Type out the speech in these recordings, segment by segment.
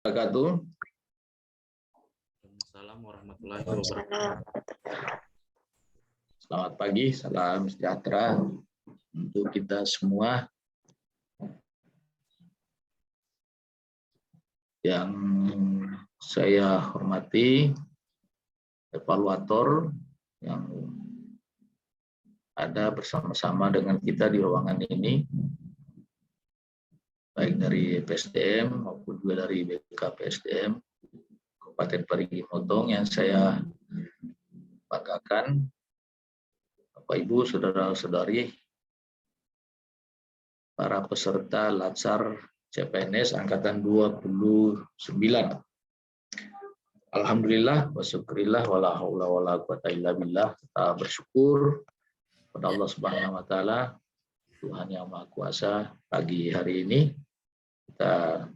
Wabarakatuh. Assalamualaikum warahmatullahi wabarakatuh. Selamat pagi, salam sejahtera untuk kita semua. Yang saya hormati, evaluator yang ada bersama-sama dengan kita di ruangan ini, baik dari PSDM maupun juga dari BKPSDM Kabupaten Parigi Motong yang saya banggakan, Bapak Ibu, saudara-saudari, para peserta Latsar CPNS Angkatan 29. Alhamdulillah, wa syukurillah, wala haula wala quwata illa billah. Kita bersyukur kepada Allah Subhanahu wa taala, Tuhan yang Maha Kuasa. Pagi hari ini kita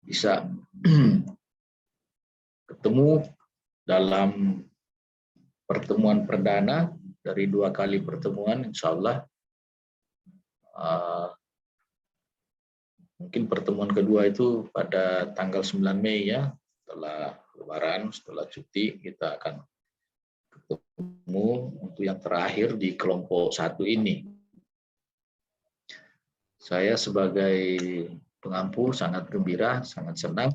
bisa ketemu dalam pertemuan perdana dari 2 kali pertemuan, insya Allah. Mungkin pertemuan kedua itu pada tanggal 9 Mei ya, setelah Lebaran, setelah cuti, kita akan ketemu untuk yang terakhir di kelompok 1 ini. Saya sebagai pengampu sangat gembira, sangat senang.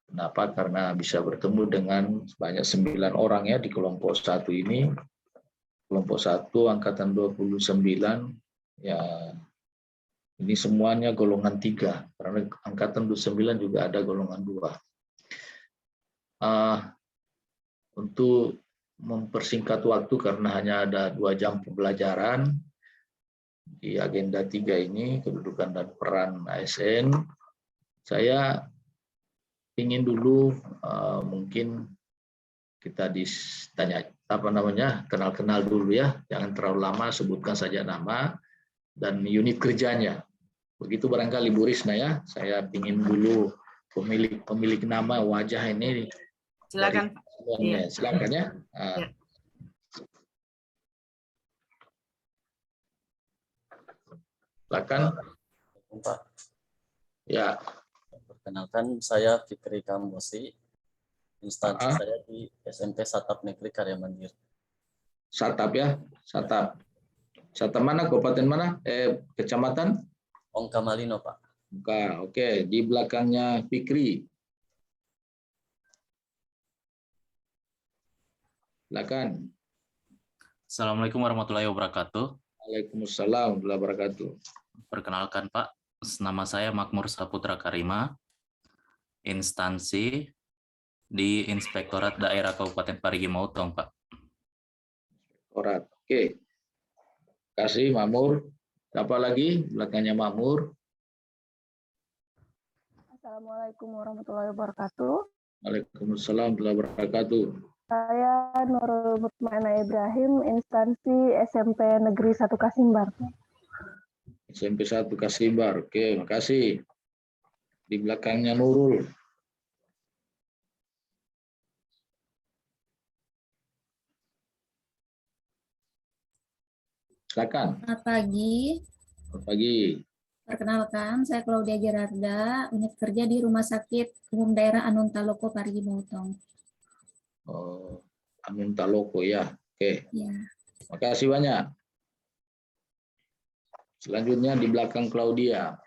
Kenapa? Karena bisa bertemu dengan sebanyak 9 orang ya di kelompok 1 ini. Kelompok 1 Angkatan 29 ya, ini semuanya golongan 3, karena Angkatan 29 juga ada golongan 2. Untuk mempersingkat waktu karena hanya ada 2 jam pembelajaran, di agenda 3 ini, kedudukan dan peran ASN, saya ingin dulu mungkin kita ditanya kenal-kenal dulu ya, jangan terlalu lama, sebutkan saja nama dan unit kerjanya. Begitu barangkali Bu Risna ya, saya ingin dulu pemilik nama wajah ini. Silakan. Ya. Silakan ya. Ya. Silakan. Pak. Ya. Perkenalkan, saya Fikri Kambosi. Instansi saya di SMP Satap Negeri Karya Mandiri. Satap ya, Satap. Satap mana? Kabupaten mana? Kecamatan? Ongka Malino, Pak. Oke. Di belakangnya Fikri. Silakan. Assalamualaikum warahmatullahi wabarakatuh. Waalaikumsalam warahmatullahi wabarakatuh. Perkenalkan Pak, nama saya Makmur Saputra Karima, instansi di Inspektorat Daerah Kabupaten Parigi Motong, Pak. Inspektorat, oke. Terima kasih Makmur. Siapa lagi belakangnya Makmur? Assalamualaikum warahmatullahi wabarakatuh. Waalaikumsalam warahmatullahi wabarakatuh. Saya Nurul Mutmainah Ibrahim, instansi SMP Negeri 1 Kasimbar. SMP 1 Kasimbar, oke, makasih. Di belakangnya Nurul. Silakan. Selamat pagi. Selamat pagi. Perkenalkan, saya Claudia Gerarda, unit kerja di Rumah Sakit Umum Daerah Anuntaloko, Parigi Motong. Oh, Anuntaloko ya, oke. Ya. Makasih banyak. Selanjutnya di belakang Claudia.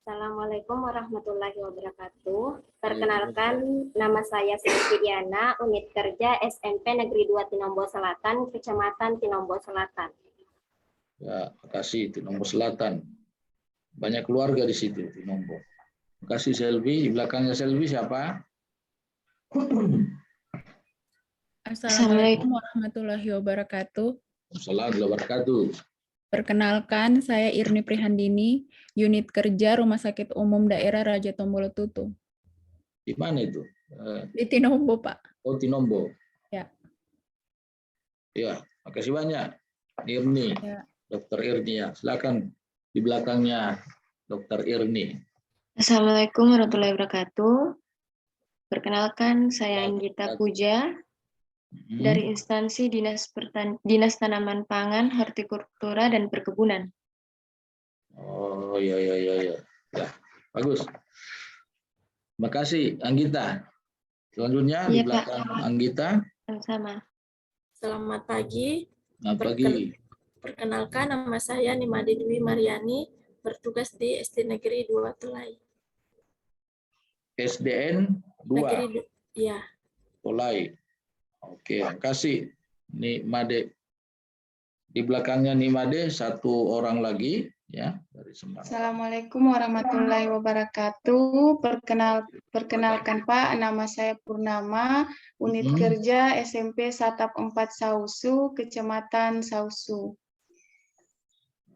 Assalamualaikum warahmatullahi wabarakatuh. Perkenalkan, nama saya Siti Diana, unit kerja SMP Negeri 2 Tinombo Selatan, Kecamatan Tinombo Selatan. Ya, makasih Tinombo Selatan. Banyak keluarga di situ Tinombo. Makasih Selvi. Di belakangnya Selvi siapa? Assalamualaikum warahmatullahi wabarakatuh. Assalamualaikum warahmatullahi wabarakatuh. Perkenalkan, saya Irni Prihandini, unit kerja Rumah Sakit Umum Daerah Raja Tombolo Tutu. Di mana itu? Di Tinombo, Pak. Oh, Tinombo. Ya. Ya, makasih banyak. Irni, Ya. Dokter Irni ya. Silakan di belakangnya Dokter Irni. Assalamualaikum warahmatullahi wabarakatuh. Perkenalkan, saya Anggita Puja dari instansi Dinas Tanaman Pangan, Hortikultura dan Perkebunan. Oh, ya. Ya, Bagus. Terima kasih, Anggita. Selanjutnya di Iya, Pak. belakang Anggita. Sama-sama. Selamat pagi. Selamat pagi. Perkenalkan, nama saya Nimade Dwi Mariani, bertugas di SD Negeri 2 Tulai. SDN 2 Ya, Tulai. Oke, terima kasih. Nimade. Di belakangnya Nimade satu orang lagi ya dari Semarang. Assalamualaikum warahmatullahi wabarakatuh. Perkenalkan Pak, nama saya Purnama, unit kerja SMP Satap 4 Sausu, Kecamatan Sausu.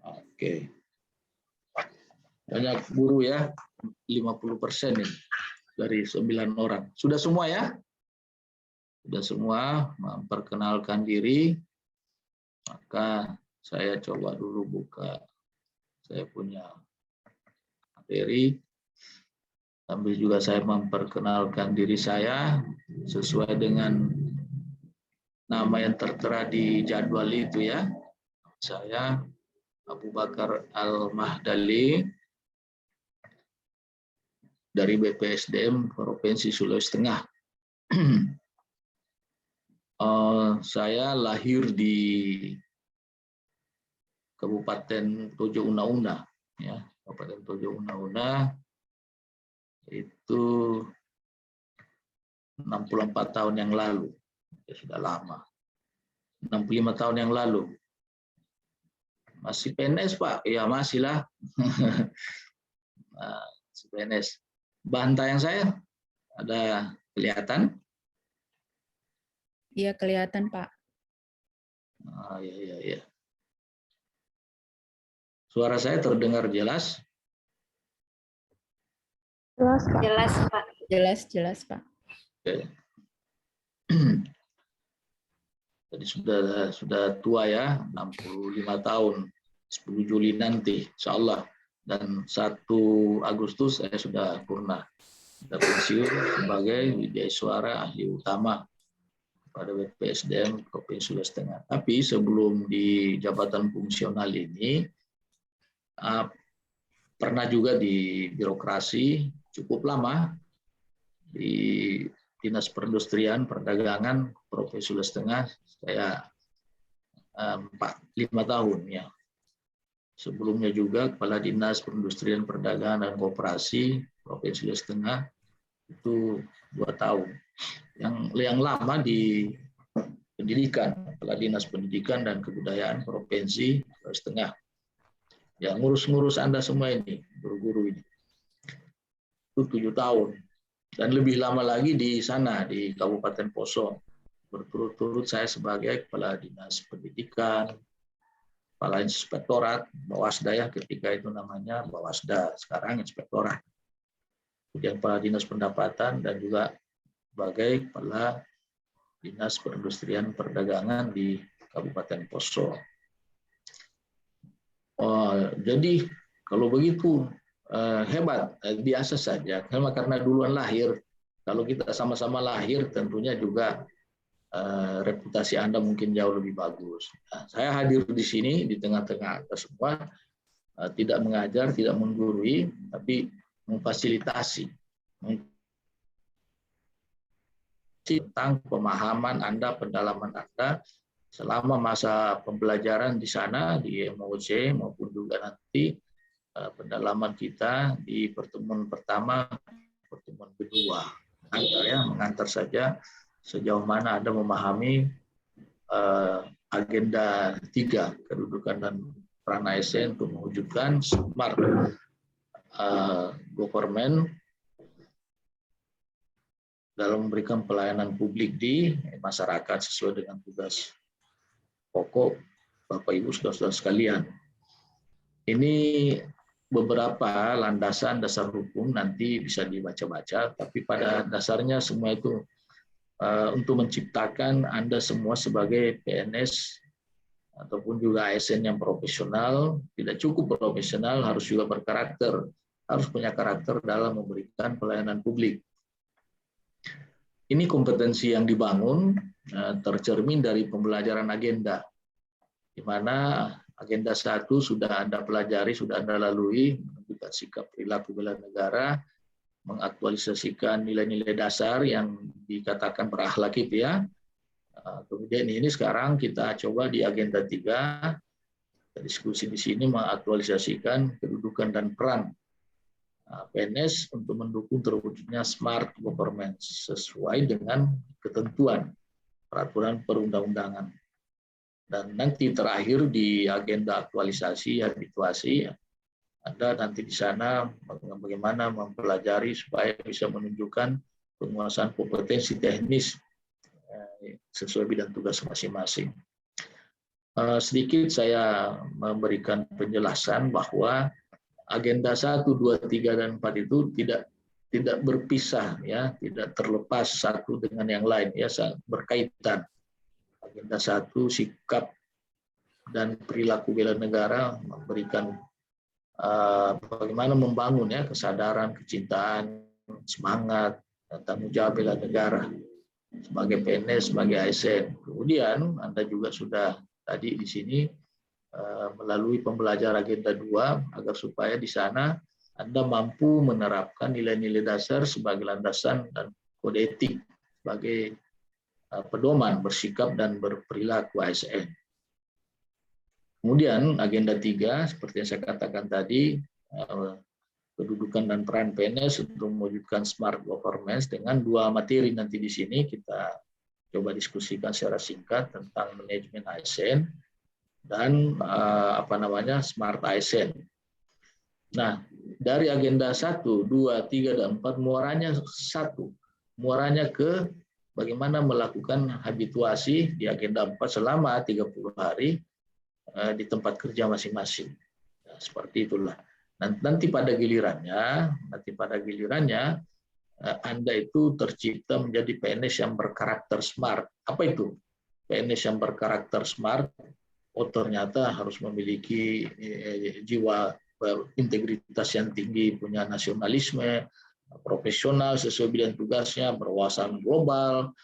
Oke. Banyak guru ya, 50% ini dari 9 orang. Sudah semua ya? Sudah semua memperkenalkan diri. Maka saya coba dulu buka saya punya materi. Sambil juga saya memperkenalkan diri saya sesuai dengan nama yang tertera di jadwal itu ya. Saya Abu Bakar Al-Mahdali dari BPSDM Provinsi Sulawesi Tengah. Saya lahir di Kabupaten Tojo Una-Una, ya, Kabupaten Tojo Una-Una itu 64 tahun yang lalu, ya, sudah lama, 65 tahun yang lalu. Masih PNS Pak? Ya masih lah. Nah, PNS. Bantayan saya ada kelihatan? Iya, kelihatan, Pak. Ya. Suara saya terdengar jelas? Jelas, Pak. Jelas, Pak. Jelas, Pak. Oke. Jadi sudah tua ya, 65 tahun, 10 Juli nanti, insya Allah. Dan 1 Agustus saya sudah purna. Sudah pensiun sebagai wijaiswara ahli utama pada BPSDM Provinsi Sulawesi Tengah. Tapi sebelum di jabatan fungsional ini, pernah juga di birokrasi cukup lama di Dinas Perindustrian Perdagangan Provinsi Sulawesi Tengah. Saya 5 tahun ya. Sebelumnya juga Kepala Dinas Perindustrian Perdagangan dan Koperasi Provinsi Sulawesi Tengah itu 2 tahun. Yang lama di pendidikan, Kepala Dinas Pendidikan dan Kebudayaan Provinsi Sulawesi Tengah. Ya, ngurus-ngurus Anda semua ini, guru-guru ini. Itu 7 tahun. Dan lebih lama lagi di sana, di Kabupaten Poso. Berturut-turut saya sebagai Kepala Dinas Pendidikan, Kepala Inspektorat, Bawasda ya, ketika itu namanya Bawasda, sekarang Inspektorat. Kemudian Kepala Dinas Pendapatan dan juga sebagai Kepala Dinas Perindustrian Perdagangan di Kabupaten Poso. Jadi kalau begitu hebat, biasa saja. Karena duluan lahir, kalau kita sama-sama lahir tentunya juga reputasi Anda mungkin jauh lebih bagus. Nah, saya hadir di sini di tengah-tengah Anda semua, tidak mengajar, tidak menggurui, tapi memfasilitasi tentang pemahaman Anda, pendalaman Anda selama masa pembelajaran di sana di MOC maupun juga nanti pendalaman kita di pertemuan pertama, pertemuan kedua. Mengantar saja sejauh mana Anda memahami agenda 3 kedudukan dan peran ASN untuk mewujudkan smart government dalam memberikan pelayanan publik di masyarakat sesuai dengan tugas pokok Bapak Ibu saudara-saudara sekalian. Ini beberapa landasan dasar hukum nanti bisa dibaca-baca, tapi pada dasarnya semua itu untuk menciptakan Anda semua sebagai PNS ataupun juga ASN yang profesional, tidak cukup profesional, harus juga berkarakter, harus punya karakter dalam memberikan pelayanan publik. Ini kompetensi yang dibangun tercermin dari pembelajaran agenda, di mana agenda 1 sudah Anda pelajari, sudah Anda lalui, menunjukkan sikap perilaku bela negara, mengaktualisasikan nilai-nilai dasar yang dikatakan berakhlak itu ya. Kemudian ini sekarang kita coba di agenda 3, diskusi di sini mengaktualisasikan kedudukan dan peran PNS untuk mendukung terwujudnya smart governance sesuai dengan ketentuan peraturan perundang-undangan. Dan nanti terakhir di agenda aktualisasi habituasi, Anda nanti di sana bagaimana mempelajari supaya bisa menunjukkan penguasaan kompetensi teknis sesuai bidang tugas masing-masing. Sedikit saya memberikan penjelasan bahwa agenda 1, 2, 3, dan 4 itu tidak berpisah, ya, tidak terlepas satu dengan yang lain, ya, berkaitan. Agenda 1 sikap dan perilaku bela negara memberikan bagaimana membangun ya kesadaran, kecintaan, semangat, dan tanggung jawab bela negara sebagai PNS, sebagai ASN. Kemudian Anda juga sudah tadi di sini melalui pembelajaran agenda 2 agar supaya di sana Anda mampu menerapkan nilai-nilai dasar sebagai landasan dan kode etik sebagai pedoman bersikap dan berperilaku ASN. Kemudian agenda 3 seperti yang saya katakan tadi, kedudukan dan peran PNS untuk mewujudkan smart governance dengan 2 materi nanti di sini kita coba diskusikan secara singkat tentang manajemen ASN dan smart ASN. Nah, dari agenda 1, 2, 3, dan 4 muaranya satu. Muaranya ke bagaimana melakukan habituasi di agenda 4 selama 30 hari di tempat kerja masing-masing. Nah, seperti itulah. Nanti pada gilirannya Anda itu tercipta menjadi PNS yang berkarakter smart. Apa itu? PNS yang berkarakter smart, ternyata harus memiliki jiwa integritas yang tinggi, punya nasionalisme, profesional sesuai bidang tugasnya, berwawasan global,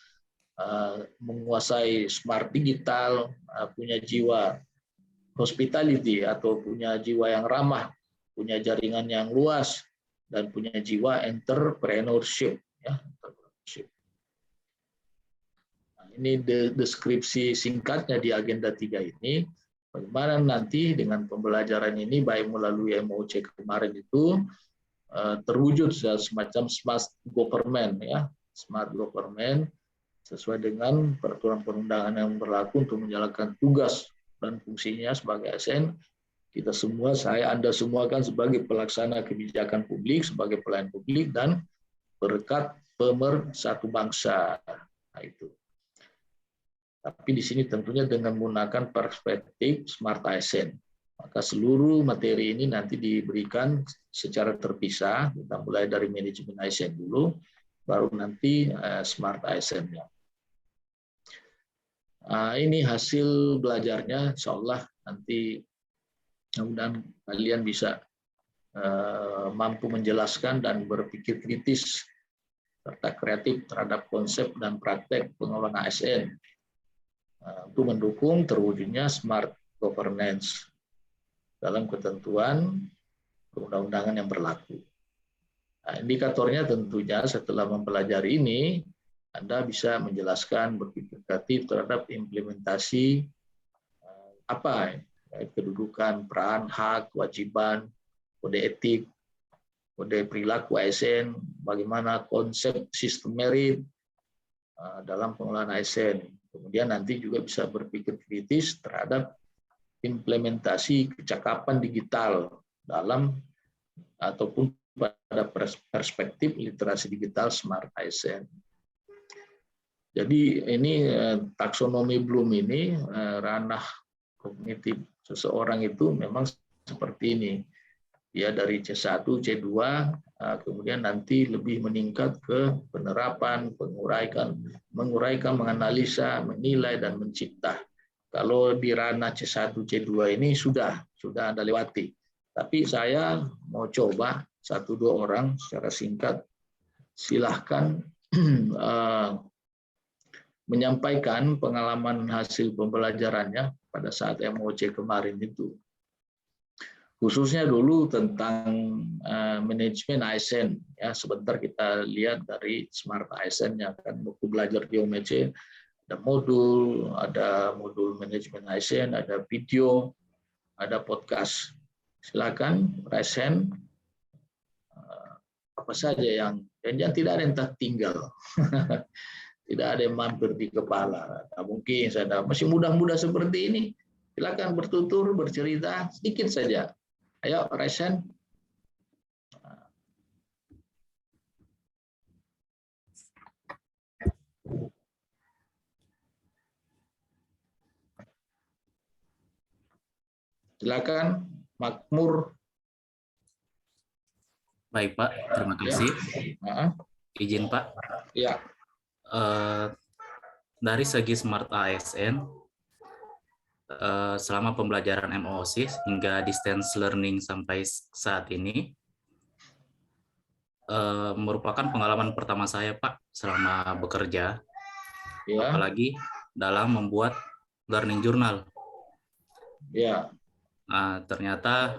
menguasai smart digital, punya jiwa hospitality atau punya jiwa yang ramah, punya jaringan yang luas, dan punya jiwa entrepreneurship. Ya, Nah, ini deskripsi singkatnya di agenda 3 ini. Bagaimana nanti dengan pembelajaran ini, baik melalui MOC kemarin itu, terwujud semacam smart government, ya, smart government sesuai dengan peraturan perundangan yang berlaku untuk menjalankan tugas dan fungsinya sebagai ASN. Kita semua, Anda semua kan sebagai pelaksana kebijakan publik, sebagai pelayan publik, dan berkat pemersatu bangsa. Nah, itu. Tapi di sini tentunya dengan menggunakan perspektif smart ASN. Maka seluruh materi ini nanti diberikan secara terpisah. Kita mulai dari manajemen ASN dulu, baru nanti smart ASN-nya. Ini hasil belajarnya, insya Allah nanti mudah-mudahan kalian bisa mampu menjelaskan dan berpikir kritis serta kreatif terhadap konsep dan praktek pengelolaan ASN untuk mendukung terwujudnya smart governance dalam ketentuan perundang-undangan yang berlaku. Nah, indikatornya tentunya setelah mempelajari ini, Anda bisa menjelaskan berpikir kreatif terhadap implementasi kedudukan, peran, hak, kewajiban, kode etik, kode perilaku ASN, bagaimana konsep sistem merit dalam pengelolaan ASN. Kemudian nanti juga bisa berpikir kritis terhadap implementasi kecakapan digital dalam ataupun pada perspektif literasi digital smart ASN. Jadi ini taksonomi Bloom ini ranah kognitif seseorang itu memang seperti ini. Ya, dari C1, C2, kemudian nanti lebih meningkat ke penerapan, menguraikan, menganalisa, menilai, dan mencipta. Kalau di ranah C1, C2 ini sudah Anda lewati. Tapi saya mau coba 1-2 orang secara singkat. Silahkan menyampaikan pengalaman hasil pembelajarannya pada saat MOC kemarin itu. Khususnya dulu tentang manajemen ASN. Ya, sebentar kita lihat dari Smart ASN-nya kan, waktu belajar di OMC ada modul manajemen ASN, ada video, ada podcast. Silakan resen apa saja yang tidak ada yang tertinggal. Tidak ada yang mampir di kepala. Nah, mungkin saya masih muda-muda seperti ini, silakan bertutur, bercerita sedikit saja. Ayo resen. Silakan, Makmur. Baik Pak, terima kasih. Izin Pak. Ya. Dari segi Smart ASN, selama pembelajaran MOOC hingga distance learning sampai saat ini, merupakan pengalaman pertama saya Pak selama bekerja, apalagi dalam membuat learning journal. Ya. Nah, ternyata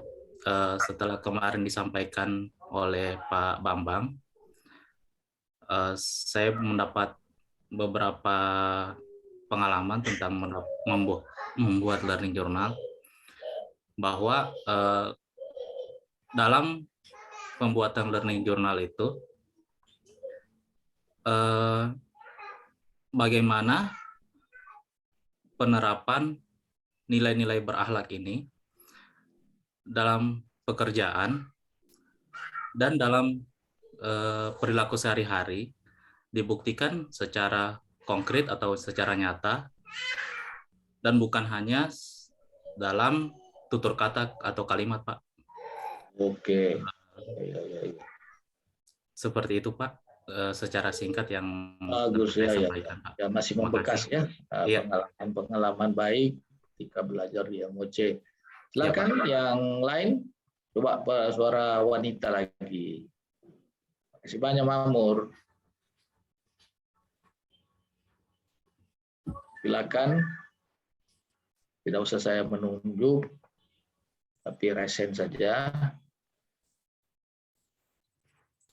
setelah kemarin disampaikan oleh Pak Bambang, saya mendapat beberapa pengalaman tentang membuat learning journal, bahwa dalam pembuatan learning journal itu bagaimana penerapan nilai-nilai berakhlak ini dalam pekerjaan dan dalam perilaku sehari-hari dibuktikan secara konkret atau secara nyata, dan bukan hanya dalam tutur kata atau kalimat, Pak. Oke. Seperti itu, Pak, secara singkat yang bagus saya ya, sampaikan, Pak. Ya, masih membekas ya, pengalaman baik ketika belajar di MOC. Silakan yang lain, coba suara wanita lagi. Terima kasih banyak, Mamur. Silakan, tidak usah saya menunjuk, tapi resen saja.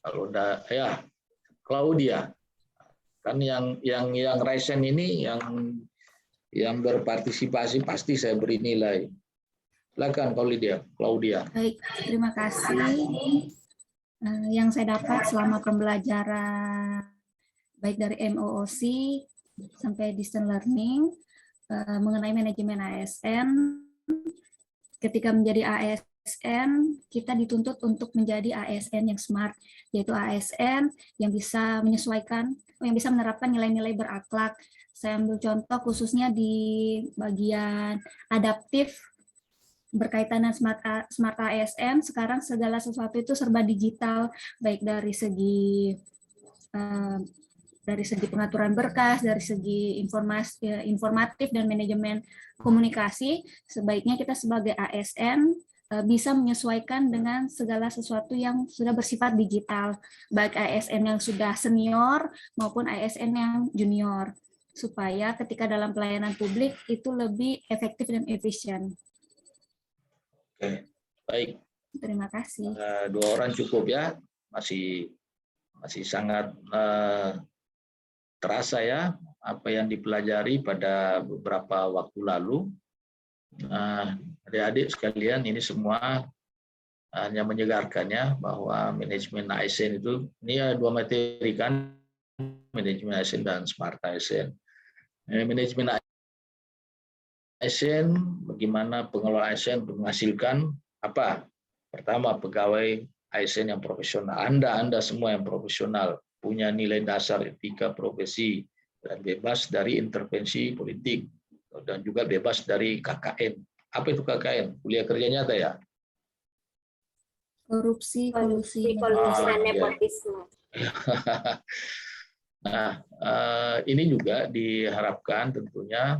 Kalau udah, ya, Claudia, kan yang resen ini yang berpartisipasi pasti saya beri nilai. Silakan Claudia. Baik, terima kasih. Yang saya dapat selama pembelajaran baik dari MOOC sampai distance learning mengenai manajemen ASN. Ketika menjadi ASN, kita dituntut untuk menjadi ASN yang smart, yaitu ASN yang bisa menyesuaikan, yang bisa menerapkan nilai-nilai berakhlak. Saya ambil contoh khususnya di bagian adaptif berkaitan dengan smart ASN. Sekarang segala sesuatu itu serba digital, baik dari segi pengaturan berkas, dari segi informatif dan manajemen komunikasi. Sebaiknya kita sebagai ASN bisa menyesuaikan dengan segala sesuatu yang sudah bersifat digital, baik ASN yang sudah senior maupun ASN yang junior, supaya ketika dalam pelayanan publik itu lebih efektif dan efisien. Oke, baik. Terima kasih. 2 orang cukup ya, masih sangat terasa ya apa yang dipelajari pada beberapa waktu lalu. Adik-adik sekalian, ini semua hanya menyegarkan ya, bahwa manajemen ASN itu, ini ada 2 materi kan, manajemen ASN dan smart ASN. Manajemen ASN, bagaimana pengelola ASN menghasilkan apa? Pertama, pegawai ASN yang profesional. Anda semua yang profesional, punya nilai dasar etika profesi, dan bebas dari intervensi politik, dan juga bebas dari KKN. Apa itu KKN? Kuliah kerja nyata ya? Korupsi, kolusi, dan nepotisme. Nah, ini juga diharapkan tentunya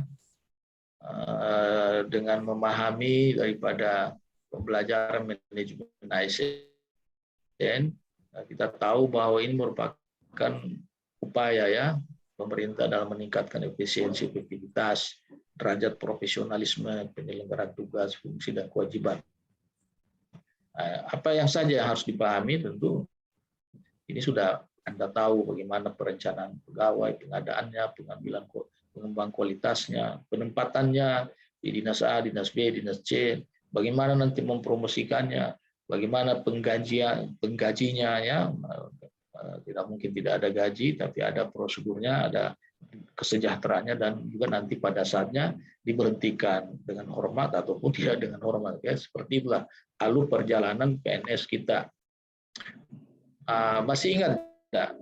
dengan memahami daripada pembelajaran manajemen ASN, kita tahu bahwa ini merupakan upaya ya pemerintah dalam meningkatkan efisiensi, efektivitas, derajat profesionalisme, penyelenggaraan tugas, fungsi, dan kewajiban. Apa yang saja yang harus dipahami tentu ini sudah Anda tahu bagaimana perencanaan pegawai, pengadaannya, pengembang kualitasnya, penempatannya di dinas A, dinas B, dinas C, bagaimana nanti mempromosikannya, bagaimana penggajinya ya. Tidak mungkin tidak ada gaji, tapi ada prosedurnya, ada kesejahteraannya, dan juga nanti pada saatnya diberhentikan dengan hormat ataupun tidak dengan hormat. Ya, seperti itulah alur perjalanan PNS kita. Masih ingat tidak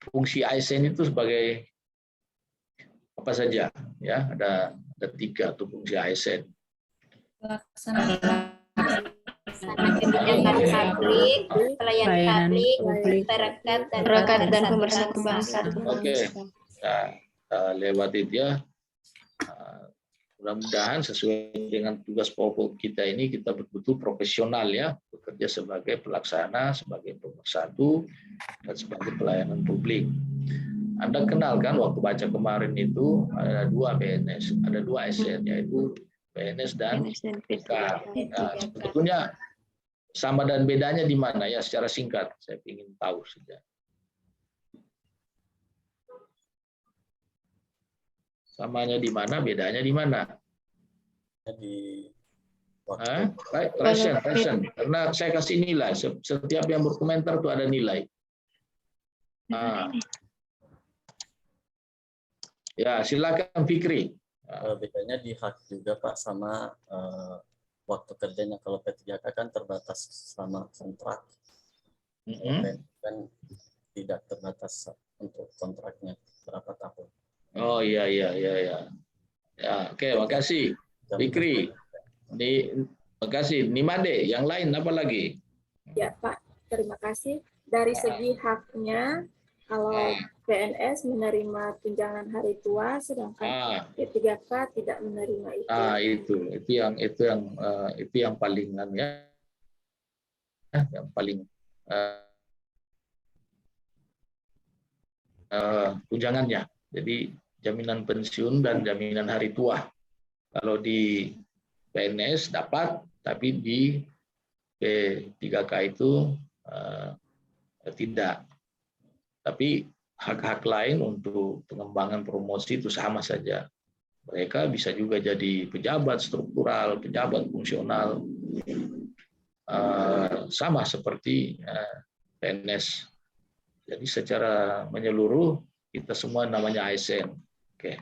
fungsi ASN itu sebagai apa saja? Ya, ada 3 tuh fungsi ASN. Kebijakan publik, pelayanan publik, perekat dan pemersatu bangsa. Oke, nah, lewat itu ya. Mudah-mudahan sesuai dengan tugas pokok kita ini, kita betul-betul profesional ya, bekerja sebagai pelaksana, sebagai pemersatu, dan sebagai pelayanan publik. Anda kenal kan waktu baca kemarin itu ada 2 PNS, ada 2 ASN, yaitu PNS dan PK. Nah, sebetulnya sama dan bedanya di mana ya, secara singkat saya ingin tahu saja. Samanya di mana, bedanya di mana? Di present. Karena saya kasih nilai, setiap yang berkomentar tuh ada nilai. Ya, silakan Fikri. Bedanya di hak juga Pak, sama waktu kerjanya. Kalau P3K kan terbatas selama kontrak, kan tidak terbatas untuk kontraknya berapa tahun. Oh iya. Ya, oke, makasih Fikri. Makasih Nimade. Yang lain apa lagi? Ya Pak, terima kasih. Dari segi haknya, kalau PNS menerima tunjangan hari tua, sedangkan P3K tidak menerima itu. Itu yang paling ya, yang paling tunjangannya. Jadi jaminan pensiun dan jaminan hari tua. Kalau di PNS dapat, tapi di P3K itu tidak. Tapi hak-hak lain untuk pengembangan promosi itu sama saja. Mereka bisa juga jadi pejabat struktural, pejabat fungsional, sama seperti PNS. Jadi secara menyeluruh kita semua namanya ASN. Oke.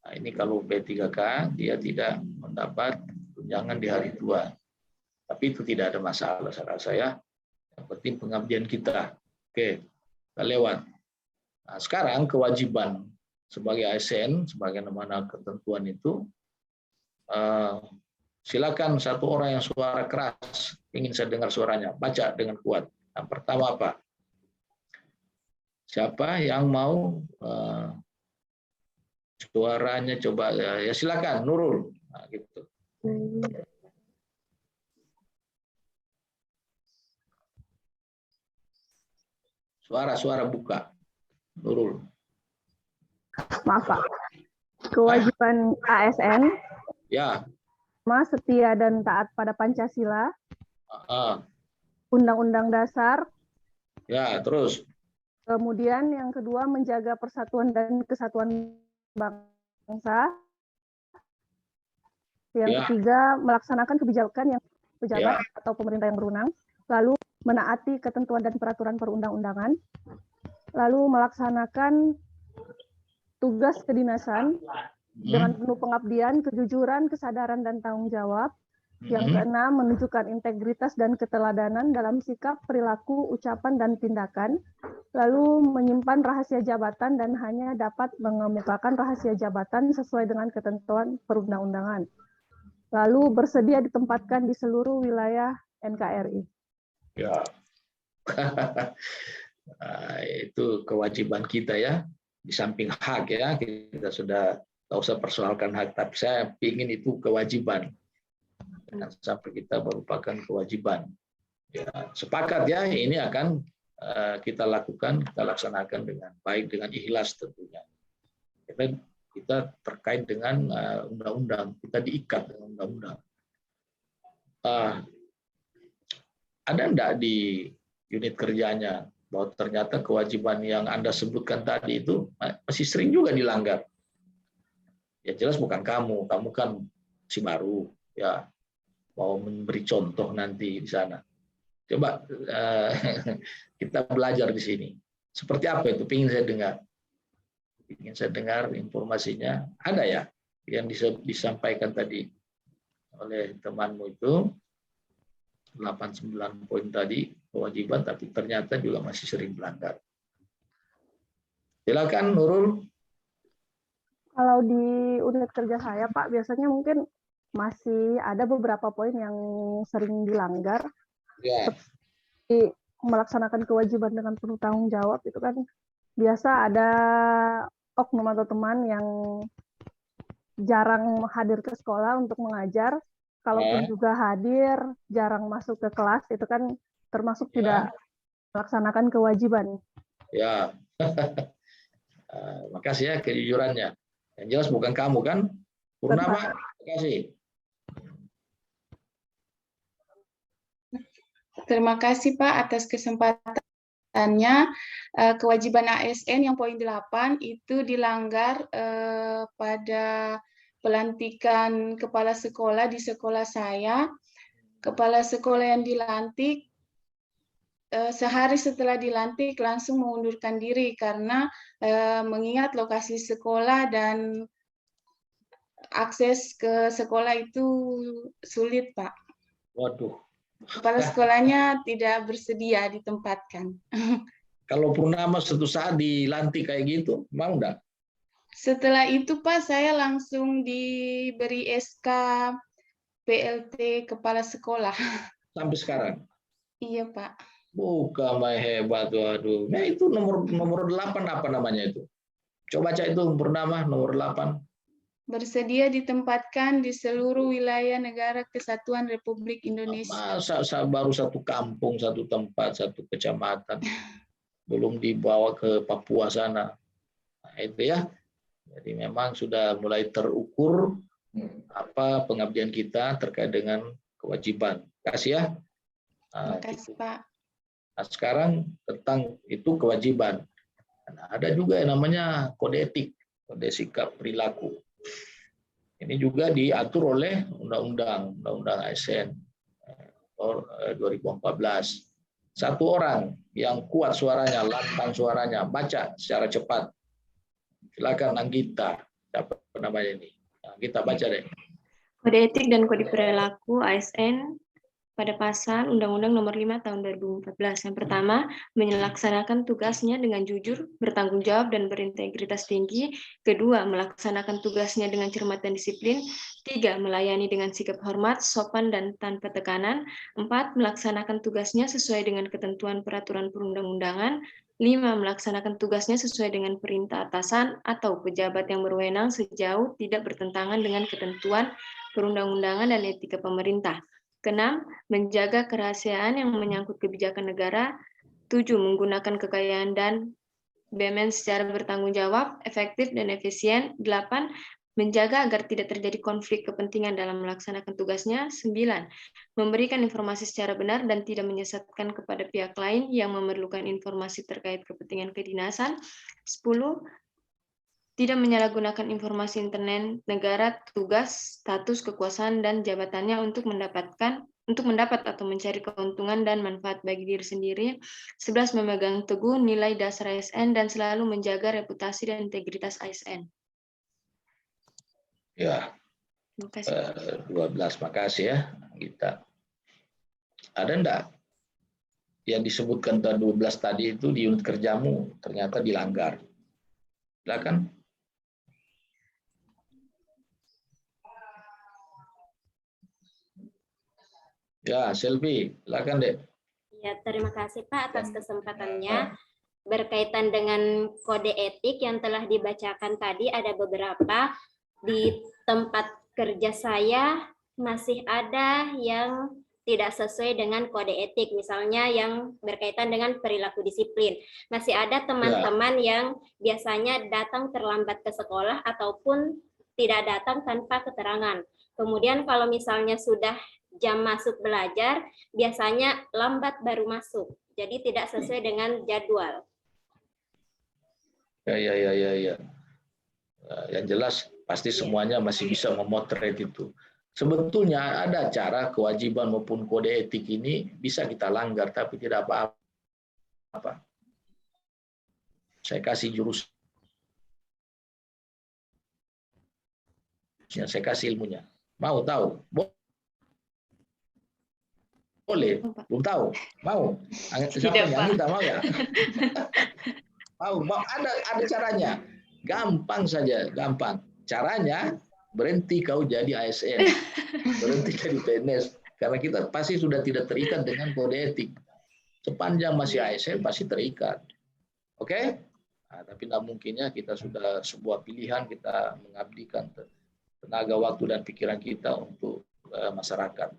Nah, ini kalau P3K dia tidak mendapat tunjangan di hari tua. Tapi itu tidak ada masalah saya. Yang penting pengabdian kita. Oke, kita lewat. Nah, sekarang kewajiban sebagai ASN, sebagaimana ketentuan itu, silakan satu orang yang suara keras, ingin saya dengar suaranya, baca dengan kuat. Yang pertama apa? Siapa yang mau suaranya coba? Ya silakan, Nurul. Nah, gitu. Suara buka. Nurul. Maaf Pak. Kewajiban ASN. Ya. Setia dan taat pada Pancasila. Undang-Undang Dasar. Ya, terus. Kemudian yang kedua menjaga persatuan dan kesatuan bangsa. Yang ketiga melaksanakan kebijakan yang pejabat atau pemerintah yang berwenang. Lalu menaati ketentuan dan peraturan perundang-undangan, lalu melaksanakan tugas kedinasan dengan penuh pengabdian, kejujuran, kesadaran, dan tanggung jawab. Yang keenam, menunjukkan integritas dan keteladanan dalam sikap, perilaku, ucapan, dan tindakan, lalu menyimpan rahasia jabatan dan hanya dapat mengemukakan rahasia jabatan sesuai dengan ketentuan perundang-undangan, lalu bersedia ditempatkan di seluruh wilayah NKRI. Ya, nah, itu kewajiban kita ya. Di samping hak ya, kita sudah tak usah persoalkan hak, tapi saya ingin itu kewajiban. Jangan sampai kita merupakan kewajiban. Ya, sepakat ya, ini akan kita laksanakan dengan baik, dengan ikhlas tentunya. Kita terkait dengan undang-undang, kita diikat dengan undang-undang. Ada enggak di unit kerjanya bahwa ternyata kewajiban yang Anda sebutkan tadi itu masih sering juga dilanggar? Ya jelas bukan kamu kan si baru, ya mau memberi contoh nanti di sana. Coba kita belajar di sini. Seperti apa itu? Ingin saya dengar informasinya. Ada ya yang disampaikan tadi oleh temanmu itu 89 poin tadi kewajiban, tapi ternyata juga masih sering melanggar. Silakan Nurul. Kalau di unit kerja saya, Pak, biasanya mungkin masih ada beberapa poin yang sering dilanggar. Ya. Seperti melaksanakan kewajiban dengan penuh tanggung jawab itu kan biasa ada oknum atau teman yang jarang hadir ke sekolah untuk mengajar. Kalaupun juga hadir, jarang masuk ke kelas, itu kan termasuk tidak melaksanakan kewajiban. Ya, makasih ya kejujurannya. Yang jelas bukan kamu kan, Purnama. Makasih. Terima kasih Pak atas kesempatannya. Kewajiban ASN yang poin 8 itu dilanggar pada pelantikan kepala sekolah di sekolah saya. Kepala sekolah yang dilantik sehari setelah dilantik langsung mengundurkan diri karena mengingat lokasi sekolah dan akses ke sekolah itu sulit, Pak. Waduh. Kepala sekolahnya tidak bersedia ditempatkan. Kalau Purnama suatu saat dilantik kayak gitu, mau enggak? Setelah itu Pak, saya langsung diberi SK PLT kepala sekolah. Sampai sekarang? Iya Pak. Bukan main hebat, waduh. Nah itu nomor 8 apa namanya itu? Coba baca itu Purnama nomor 8. Bersedia ditempatkan di seluruh wilayah negara kesatuan Republik Indonesia. Masa baru satu kampung, satu tempat, satu kecamatan. Belum dibawa ke Papua sana. Nah, itu ya. Jadi memang sudah mulai terukur apa pengabdian kita terkait dengan kewajiban. Terima kasih ya. Terima kasih Pak. Nah, sekarang tentang itu kewajiban. Nah, ada juga yang namanya kode etik, kode sikap perilaku. Ini juga diatur oleh Undang-Undang ASN 2014. Satu orang yang kuat suaranya, lantang suaranya, baca secara cepat. Silakan Anggita, siapa namanya ini? Kita baca deh. Kode etik dan kode perilaku ASN pada pasal Undang-Undang Nomor 5 Tahun 2014. Yang pertama, melaksanakan tugasnya dengan jujur, bertanggung jawab, dan berintegritas tinggi. Kedua, melaksanakan tugasnya dengan cermat dan disiplin. 3, melayani dengan sikap hormat, sopan, dan tanpa tekanan. 4, melaksanakan tugasnya sesuai dengan ketentuan peraturan perundang-undangan. 5, melaksanakan tugasnya sesuai dengan perintah atasan atau pejabat yang berwenang sejauh tidak bertentangan dengan ketentuan perundang-undangan dan etika pemerintah. 6, menjaga kerahasiaan yang menyangkut kebijakan negara. 7, menggunakan kekayaan dan BUMN secara bertanggung jawab, efektif, dan efisien. 8, menjaga agar tidak terjadi konflik kepentingan dalam melaksanakan tugasnya. 9, memberikan informasi secara benar dan tidak menyesatkan kepada pihak lain yang memerlukan informasi terkait kepentingan kedinasan. 10, tidak menyalahgunakan informasi internet negara, tugas, status, kekuasaan, dan jabatannya untuk mendapat atau mencari keuntungan dan manfaat bagi diri sendiri. 11, memegang teguh nilai dasar ASN dan selalu menjaga reputasi dan integritas ASN. Ya, 12, makasih ya kita. Ada enggak yang disebutkan 12 tadi itu di unit kerjamu ternyata dilanggar? Silakan. Ya, Selvi, silakan deh. Ya, terima kasih Pak atas kesempatannya. Berkaitan dengan kode etik yang telah dibacakan tadi, ada beberapa di tempat kerja saya masih ada yang tidak sesuai dengan kode etik, misalnya yang berkaitan dengan perilaku disiplin. Masih ada teman-teman yang biasanya datang terlambat ke sekolah ataupun tidak datang tanpa keterangan. Kemudian kalau misalnya sudah jam masuk belajar, biasanya lambat baru masuk. Jadi tidak sesuai dengan jadwal. Ya. Yang jelas pasti semuanya masih bisa memotret itu. Sebetulnya ada cara kewajiban maupun kode etik ini bisa kita langgar, tapi tidak apa-apa. Saya kasih jurus. Saya kasih ilmunya. Mau tahu? Boleh. Belum tahu? Mau? Siapa yang kita mau ya? Mau. Ada caranya. Gampang saja, gampang. Caranya berhenti kau jadi ASN, berhenti jadi PNS. Karena kita pasti sudah tidak terikat dengan kode etik. Sepanjang masih ASN pasti terikat. Oke? Nah, tapi tidak mungkinnya kita sudah sebuah pilihan, kita mengabdikan tenaga, waktu, dan pikiran kita untuk masyarakat.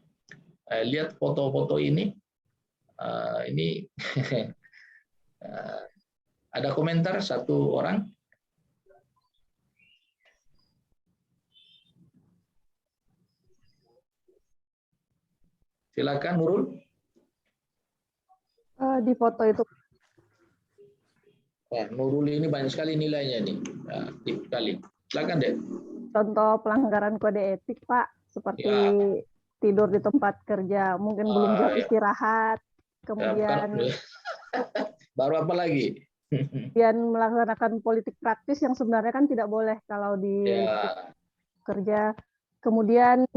Lihat foto-foto ini. Ini ada komentar satu orang. Silakan Nurul. Di foto itu. Nurul ini banyak sekali nilainya nih. Tip kali. Silakan deh. Contoh pelanggaran kode etik, Pak, seperti tidur di tempat kerja, mungkin belum jam istirahat, kemudian baru apa lagi? Kemudian melaksanakan politik praktis yang sebenarnya kan tidak boleh kalau di kerja. Kemudian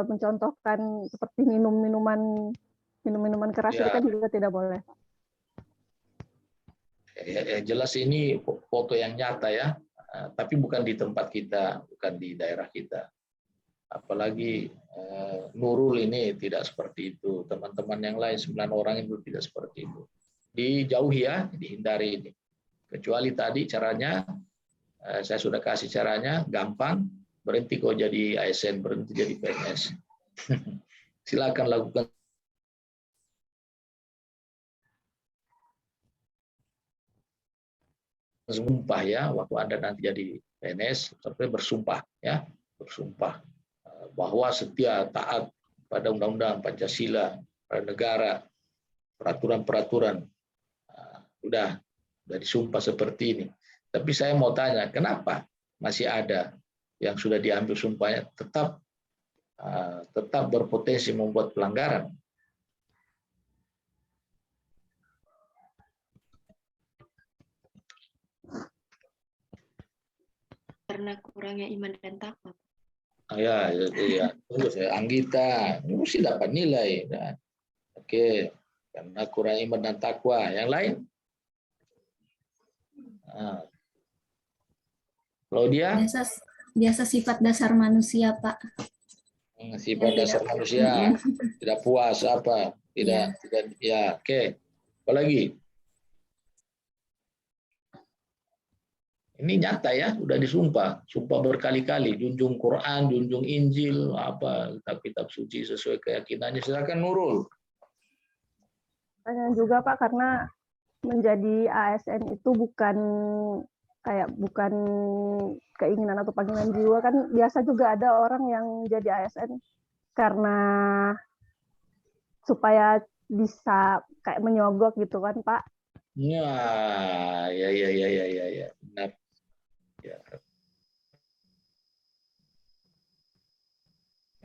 mencontohkan seperti minuman keras itu kan juga tidak boleh. Jelas ini foto yang nyata ya, tapi bukan di tempat kita, bukan di daerah kita. Apalagi Nurul ini tidak seperti itu. Teman-teman yang lain 9 orang itu tidak seperti itu. Dijauhi ya, dihindari ini. Kecuali tadi caranya, saya sudah kasih caranya, gampang. Berhenti kau jadi ASN, berhenti jadi PNS. Silakan lakukan. Bersumpah ya, waktu Anda nanti jadi PNS, sampai bersumpah ya, bersumpah bahwa setia taat pada undang-undang Pancasila, pada negara, peraturan-peraturan. Udah disumpah seperti ini. Tapi saya mau tanya, kenapa masih ada yang sudah diambil sumpahnya tetap berpotensi membuat pelanggaran? Karena kurangnya iman dan takwa. Ya. Terus ya, Anggita mesti dapat nilai. Nah, oke, karena kurang iman dan takwa. Yang lain? Nah. Claudia? Biasa sifat dasar manusia, Pak. Sifat dasar manusia, tidak puas apa? Tidak. Ya, oke. Apa lagi? Ini nyata ya, udah disumpah, sumpah berkali-kali, junjung Quran, junjung Injil, apa kitab suci sesuai keyakinannya. Silakan Nurul. Tanya juga Pak, karena menjadi ASN itu bukan keinginan atau panggilan jiwa, kan biasa juga ada orang yang jadi ASN karena supaya bisa kayak menyogok gitu kan Pak. Ya. Benar. Ya.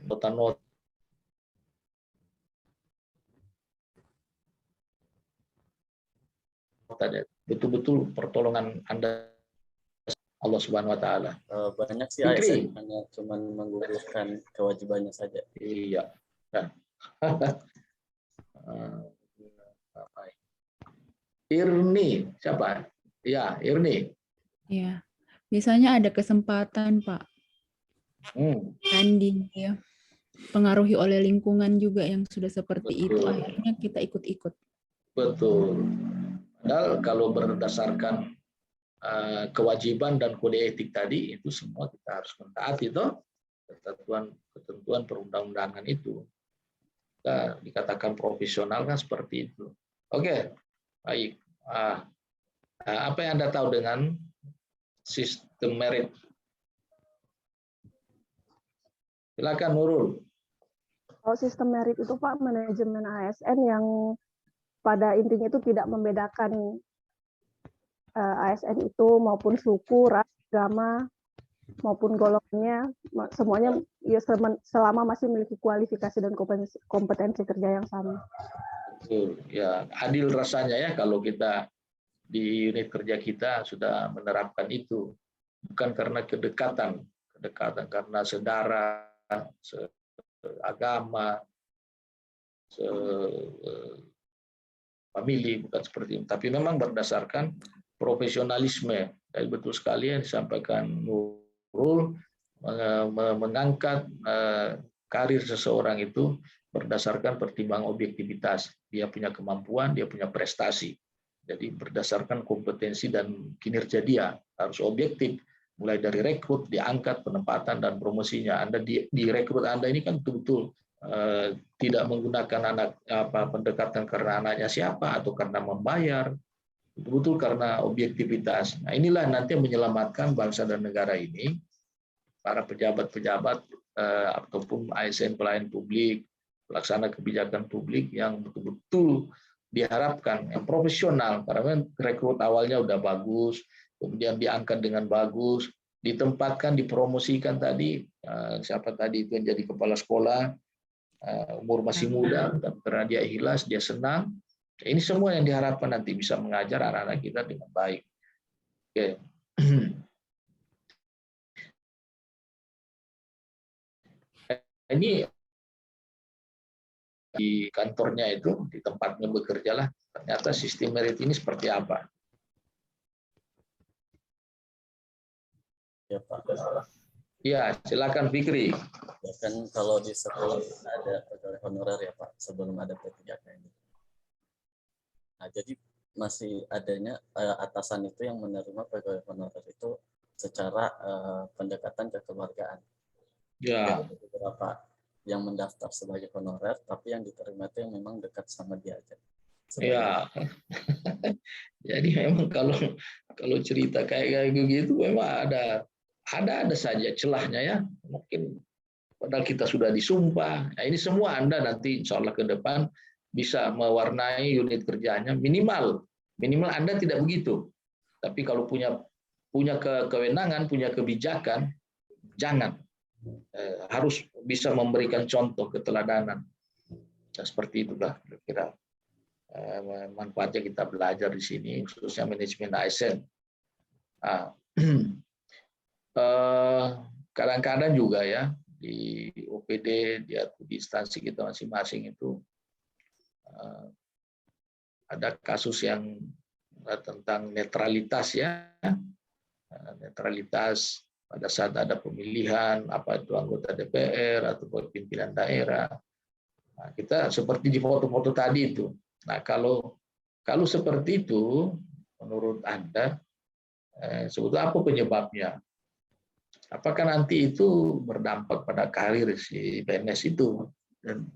Nota-nota betul-betul pertolongan Anda Allah Subhanahu wa taala. Banyak sih ASN hanya cuma menggugurkan kewajibannya saja. Iya. Nah. Irni, siapa? Ya, Irni. Ya, misalnya ada kesempatan, Pak. Kan dipengaruhi oleh lingkungan juga yang sudah seperti itu, akhirnya kita ikut-ikut. Betul. Padahal kalau berdasarkan kewajiban dan kode etik tadi, itu semua kita harus mentaati, toh. ketentuan perundang-undangan itu. Kita dikatakan profesional kan seperti itu. Oke, baik. Apa yang Anda tahu dengan sistem merit? Silakan Nurul. Kalau sistem merit itu Pak, manajemen ASN yang pada intinya itu tidak membedakan ASN itu maupun suku, ras, agama, maupun golongannya, semuanya ya selama masih memiliki kualifikasi dan kompetensi kerja yang sama. Betul, ya adil rasanya ya kalau kita di unit kerja kita sudah menerapkan itu, bukan karena kedekatan karena saudara, agama, famili, bukan seperti itu, tapi memang berdasarkan profesionalisme. Jadi betul sekali yang disampaikan Nurul, mengangkat karir seseorang itu berdasarkan pertimbangan objektivitas. Dia punya kemampuan, dia punya prestasi. Jadi berdasarkan kompetensi dan kinerja dia harus objektif. Mulai dari rekrut, diangkat, penempatan, dan promosinya. Anda di rekrut Anda ini kan betul-betul tidak menggunakan pendekatan karena anaknya siapa atau karena membayar, betul-betul karena objektivitas. Nah, inilah nanti yang menyelamatkan bangsa dan negara ini, para pejabat-pejabat ataupun ASN pelayan publik, pelaksana kebijakan publik yang betul-betul diharapkan yang profesional, karena rekrut awalnya udah bagus, kemudian diangkat dengan bagus, ditempatkan, dipromosikan tadi, siapa tadi itu yang jadi kepala sekolah, umur masih muda, karena dia ikhlas, dia senang. Ini semua yang diharapkan nanti bisa mengajar anak-anak kita dengan baik. Oke. Ini di kantornya itu, di tempatnya bekerja lah, ternyata sistem merit ini seperti apa. Ya Pak. Ya, silakan Fikri. Ya kan kalau di sekolah ada pegawai honorer ya Pak, sebelum ada P3K ini. Nah, jadi masih adanya atasan itu yang menerima pegawai honorer itu secara pendekatan kekeluargaan. Ya. Jadi beberapa yang mendaftar sebagai honorer, tapi yang diterima itu yang memang dekat sama dia aja. Ya. Jadi memang kalau cerita kayak gitu memang ada saja celahnya ya. Mungkin padahal kita sudah disumpah. Nah, ini semua Anda nanti insya Allah ke depan bisa mewarnai unit kerjanya, minimal Anda tidak begitu. Tapi kalau punya kewenangan, punya kebijakan, jangan. Harus bisa memberikan contoh keteladanan. Nah, seperti itulah kira-kira manfaatnya kita belajar di sini, khususnya manajemen ASN. Nah, kadang-kadang juga ya di OPD, di instansi kita masing-masing itu ada kasus yang tentang netralitas ya, netralitas pada saat ada pemilihan, apa itu anggota DPR atau pimpinan daerah. Nah, kita seperti di foto-foto tadi itu. Nah, kalau seperti itu, menurut Anda, sebetulnya apa penyebabnya? Apakah nanti itu berdampak pada karir si PNS itu? Dan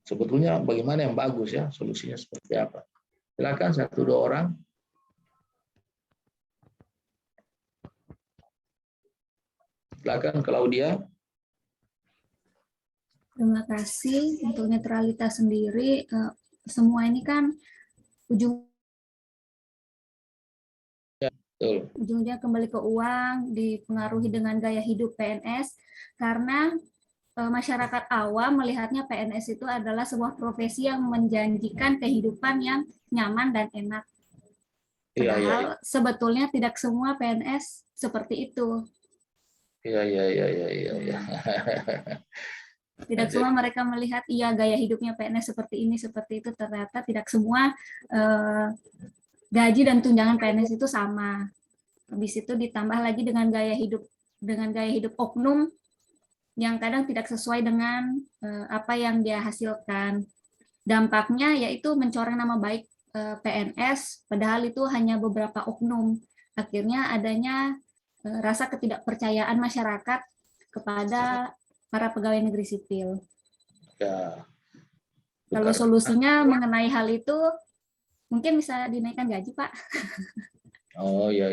sebetulnya bagaimana yang bagus ya, solusinya seperti apa? Silakan 1-2 orang. Silakan Claudia. Terima kasih. Untuk netralitas sendiri, semua ini kan ujungnya kembali ke uang, dipengaruhi dengan gaya hidup PNS, karena masyarakat awam melihatnya PNS itu adalah sebuah profesi yang menjanjikan kehidupan yang nyaman dan enak. Padahal sebetulnya tidak semua PNS seperti itu. Iya. Tidak semua mereka melihat gaya hidupnya PNS seperti ini, seperti itu. Ternyata tidak semua gaji dan tunjangan PNS itu sama. Habis itu ditambah lagi dengan gaya hidup oknum yang kadang tidak sesuai dengan apa yang dia hasilkan. Dampaknya yaitu mencoreng nama baik PNS, padahal itu hanya beberapa oknum. Akhirnya adanya rasa ketidakpercayaan masyarakat kepada para pegawai negeri sipil. Ya. Kalau solusinya mengenai hal itu, mungkin bisa dinaikkan gaji, Pak. Oh ya.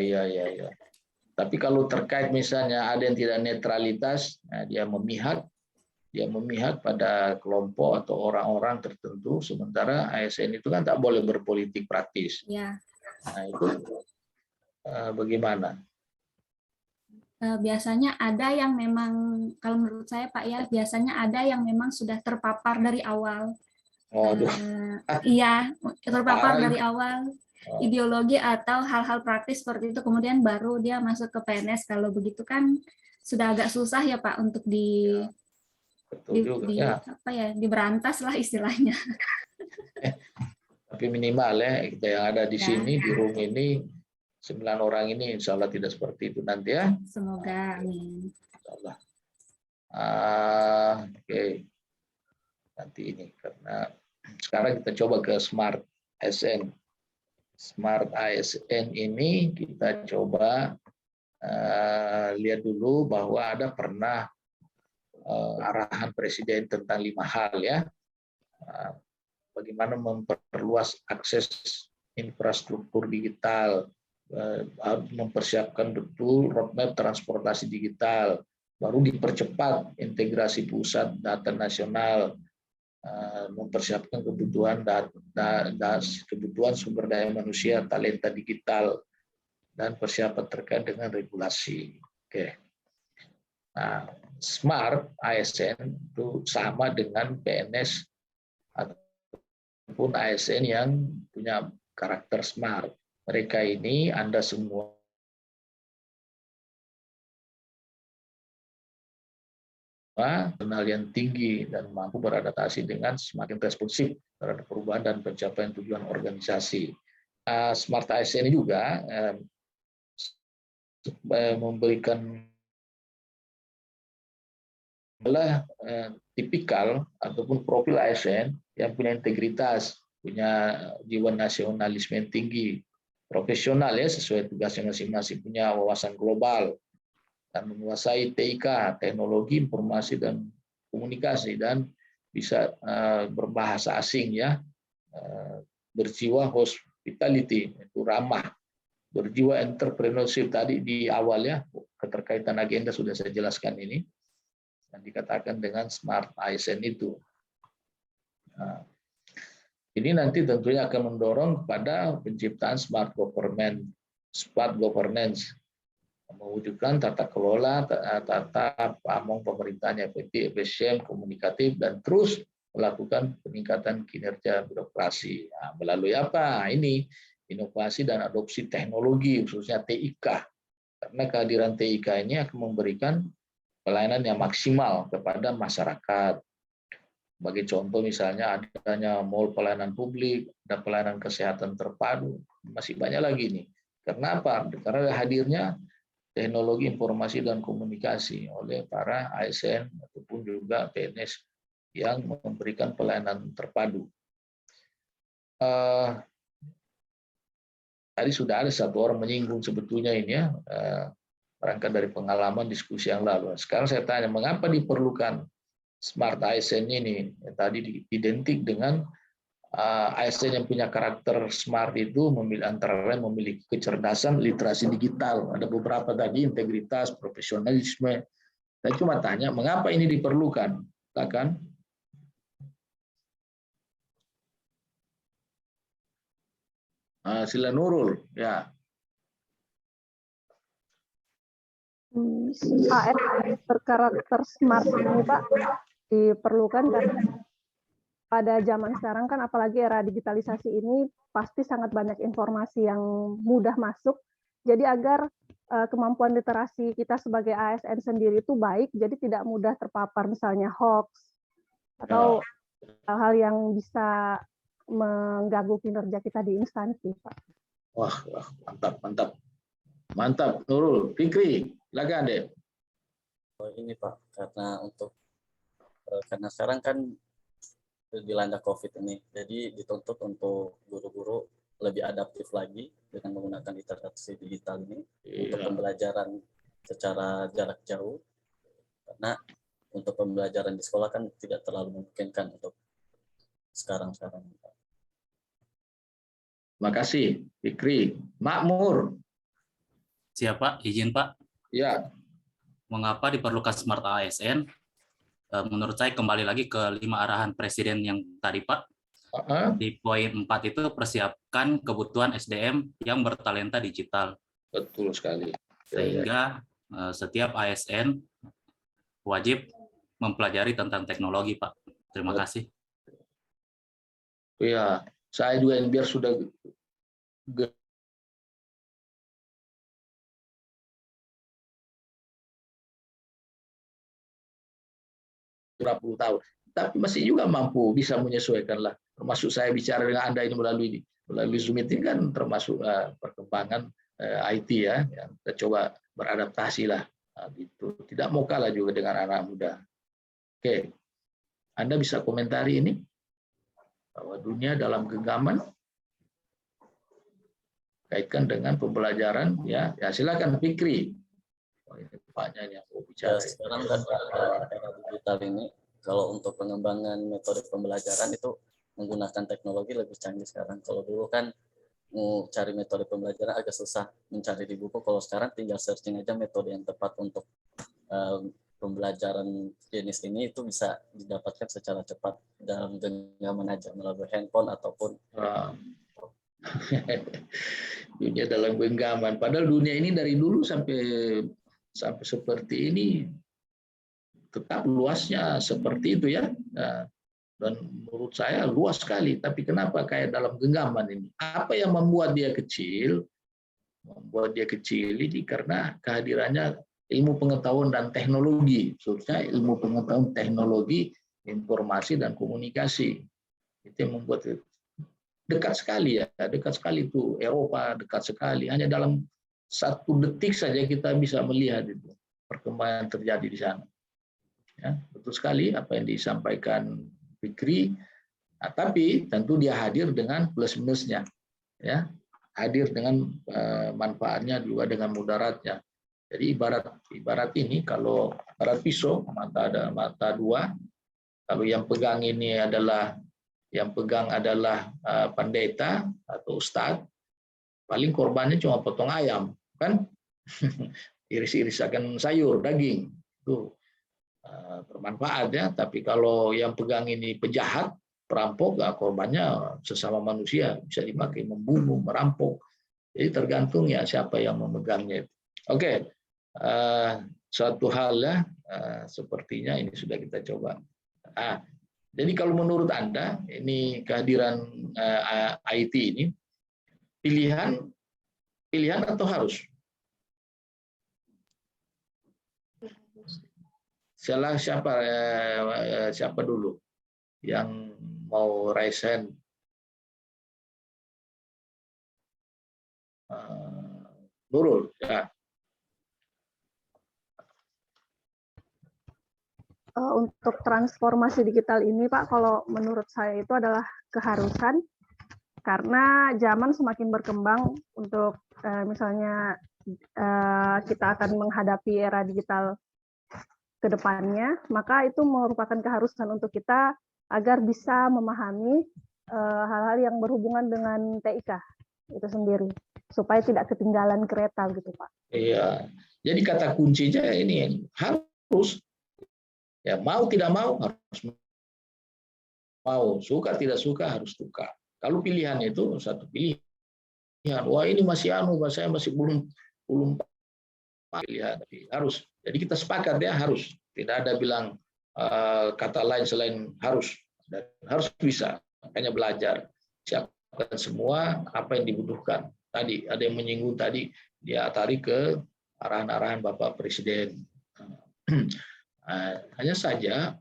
Tapi kalau terkait misalnya ada yang tidak netralitas, nah dia memihak pada kelompok atau orang-orang tertentu, sementara ASN itu kan tak boleh berpolitik praktis. Ya. Nah itu bagaimana? Biasanya ada yang memang, kalau menurut saya Pak ya, biasanya ada yang memang sudah terpapar dari awal. Iya, terpapar dari awal ideologi atau hal-hal praktis seperti itu, kemudian baru dia masuk ke PNS. Kalau begitu kan sudah agak susah ya Pak untuk diberantas lah istilahnya. Tapi minimal ya, kita yang ada di sini, di room ini, 9 orang ini insya Allah tidak seperti itu nanti ya. Semoga, amin. Insya Allah. Oke. Nanti ini, karena sekarang kita coba ke Smart ASN. Smart ASN ini kita coba lihat dulu bahwa ada pernah arahan Presiden tentang 5 hal ya. Bagaimana memperluas akses infrastruktur digital, harus mempersiapkan betul roadmap transportasi digital, baru dipercepat integrasi pusat data nasional, mempersiapkan kebutuhan sumber daya manusia, talenta digital, dan persiapan terkait dengan regulasi. Oke. Nah, Smart ASN itu sama dengan PNS ataupun ASN yang punya karakter smart. Mereka ini Anda semua kenal yang tinggi dan mampu beradaptasi dengan semakin responsif terhadap perubahan dan pencapaian tujuan organisasi. Smart ASN ini juga memberikan tipikal ataupun profil ASN yang punya integritas, punya jiwa nasionalisme yang tinggi, profesional ya sesuai tugasnya masing-masing, punya wawasan global dan menguasai TIK, teknologi informasi dan komunikasi, dan bisa berbahasa asing ya, berjiwa hospitality, itu ramah, berjiwa entrepreneurship tadi di awal ya, keterkaitan agenda sudah saya jelaskan ini yang dikatakan dengan Smart ASN itu. Nah, ini nanti tentunya akan mendorong kepada penciptaan smart governance, mewujudkan tata kelola, tata pamong pemerintahan efektif, efisien, komunikatif, dan terus melakukan peningkatan kinerja birokrasi. Nah, melalui apa? Ini inovasi dan adopsi teknologi, khususnya TIK. Karena kehadiran TIK ini akan memberikan pelayanan yang maksimal kepada masyarakat. Sebagai contoh misalnya adanya mall pelayanan publik, ada pelayanan kesehatan terpadu, masih banyak lagi nih. Karena apa? Karena hadirnya teknologi informasi dan komunikasi oleh para ASN ataupun juga PNS yang memberikan pelayanan terpadu. Tadi sudah ada satu orang menyinggung sebetulnya ini ya, berangkat dari pengalaman diskusi yang lalu. Sekarang saya tanya, mengapa diperlukan Smart ASN ini? Tadi identik dengan ASN yang punya karakter smart itu antara lain memiliki kecerdasan, literasi digital. Ada beberapa tadi, integritas, profesionalisme. Saya cuma tanya, mengapa ini diperlukan? Silakan. Sila Nurul, ya. ASN berkarakter smart ini Pak diperlukan karena pada zaman sekarang kan apalagi era digitalisasi ini pasti sangat banyak informasi yang mudah masuk. Jadi agar kemampuan literasi kita sebagai ASN sendiri itu baik, jadi tidak mudah terpapar misalnya hoax atau hal-hal yang bisa mengganggu kinerja kita di instansi, Pak. Wah, mantap. Mantap, Nurul. Fikri, silakan deh. Ini Pak, karena sekarang kan dilanda COVID ini, jadi dituntut untuk guru-guru lebih adaptif lagi dengan menggunakan literasi digital ini untuk pembelajaran secara jarak jauh. Karena untuk pembelajaran di sekolah kan tidak terlalu memungkinkan untuk sekarang. Terima kasih, Fikri. Makmur. Siapa? Izin Pak. Ya. Mengapa diperlukan Smart ASN? Menurut saya kembali lagi ke 5 arahan Presiden yang tadi Pak. Di poin 4 itu persiapkan kebutuhan SDM yang bertalenta digital. Betul sekali. Sehingga setiap ASN wajib mempelajari tentang teknologi, Pak. Terima kasih. Ya, saya juga yang biar sudah berapa puluh tahun, tapi masih juga mampu bisa menyesuaikan lah. Termasuk saya bicara dengan Anda ini melalui Zoom meeting kan termasuk perkembangan IT ya, yang kita coba beradaptasi lah. Gitu. Tidak mau kalah juga dengan anak muda. Oke, Anda bisa komentari ini bahwa dunia dalam genggaman kaitkan dengan pembelajaran ya silakan Fikri. Banyak yang mau bicara. Ya, sekarang kan era digital ini kalau untuk pengembangan metode pembelajaran itu menggunakan teknologi lebih canggih sekarang. Kalau dulu kan mau cari metode pembelajaran agak susah mencari di buku. Kalau sekarang tinggal searching aja metode yang tepat untuk pembelajaran jenis ini itu bisa didapatkan secara cepat dalam genggaman aja melalui handphone ataupun dunia dalam genggaman. Padahal dunia ini dari dulu sampai seperti ini tetap luasnya seperti itu ya. Dan menurut saya luas sekali. Tapi kenapa kayak dalam genggaman ini? Apa yang membuat dia kecil? Membuat dia kecil ini karena kehadirannya ilmu pengetahuan dan teknologi, khususnya ilmu pengetahuan teknologi, informasi dan komunikasi. Itu yang membuat dekat sekali ya, dekat sekali itu Eropa, dekat sekali. Hanya dalam 1 detik saja kita bisa melihat itu perkembangan terjadi di sana. Ya, betul sekali apa yang disampaikan Fikri. Nah, tapi tentu dia hadir dengan plus minusnya, ya, hadir dengan manfaatnya juga dengan mudaratnya. Jadi ibarat ini kalau ibarat pisau, mata ada mata 2. Kalau yang pegang adalah pendeta atau ustadz, paling korbannya cuma potong ayam, kan? Iris-irisakan sayur, daging, itu bermanfaat ya. Tapi kalau yang pegang ini penjahat, perampok, korbannya sesama manusia, bisa dipakai membunuh, merampok. Jadi tergantung ya siapa yang memegangnya. Oke, suatu hal ya, sepertinya ini sudah kita coba. Jadi kalau menurut Anda, ini kehadiran IT ini pilihan atau harus? Siapa dulu yang mau raise hand? Nurul, ya. Untuk transformasi digital ini, Pak, kalau menurut saya itu adalah keharusan karena zaman semakin berkembang. Untuk misalnya kita akan menghadapi era digital ke depannya, maka itu merupakan keharusan untuk kita agar bisa memahami hal-hal yang berhubungan dengan TIK itu sendiri, supaya tidak ketinggalan kereta gitu, Pak. Iya, jadi kata kuncinya ini harus. Ya, mau tidak mau harus mau, suka tidak suka harus suka. Kalau pilihan itu satu pilihan, wah ini masih saya masih belum pilihan, tapi harus. Jadi kita sepakat ya harus. Tidak ada bilang kata lain selain harus. Dan harus bisa, makanya belajar. Siapkan semua apa yang dibutuhkan. Tadi ada yang menyinggung tadi dia tarik ke arahan-arahan Bapak Presiden. Hanya saja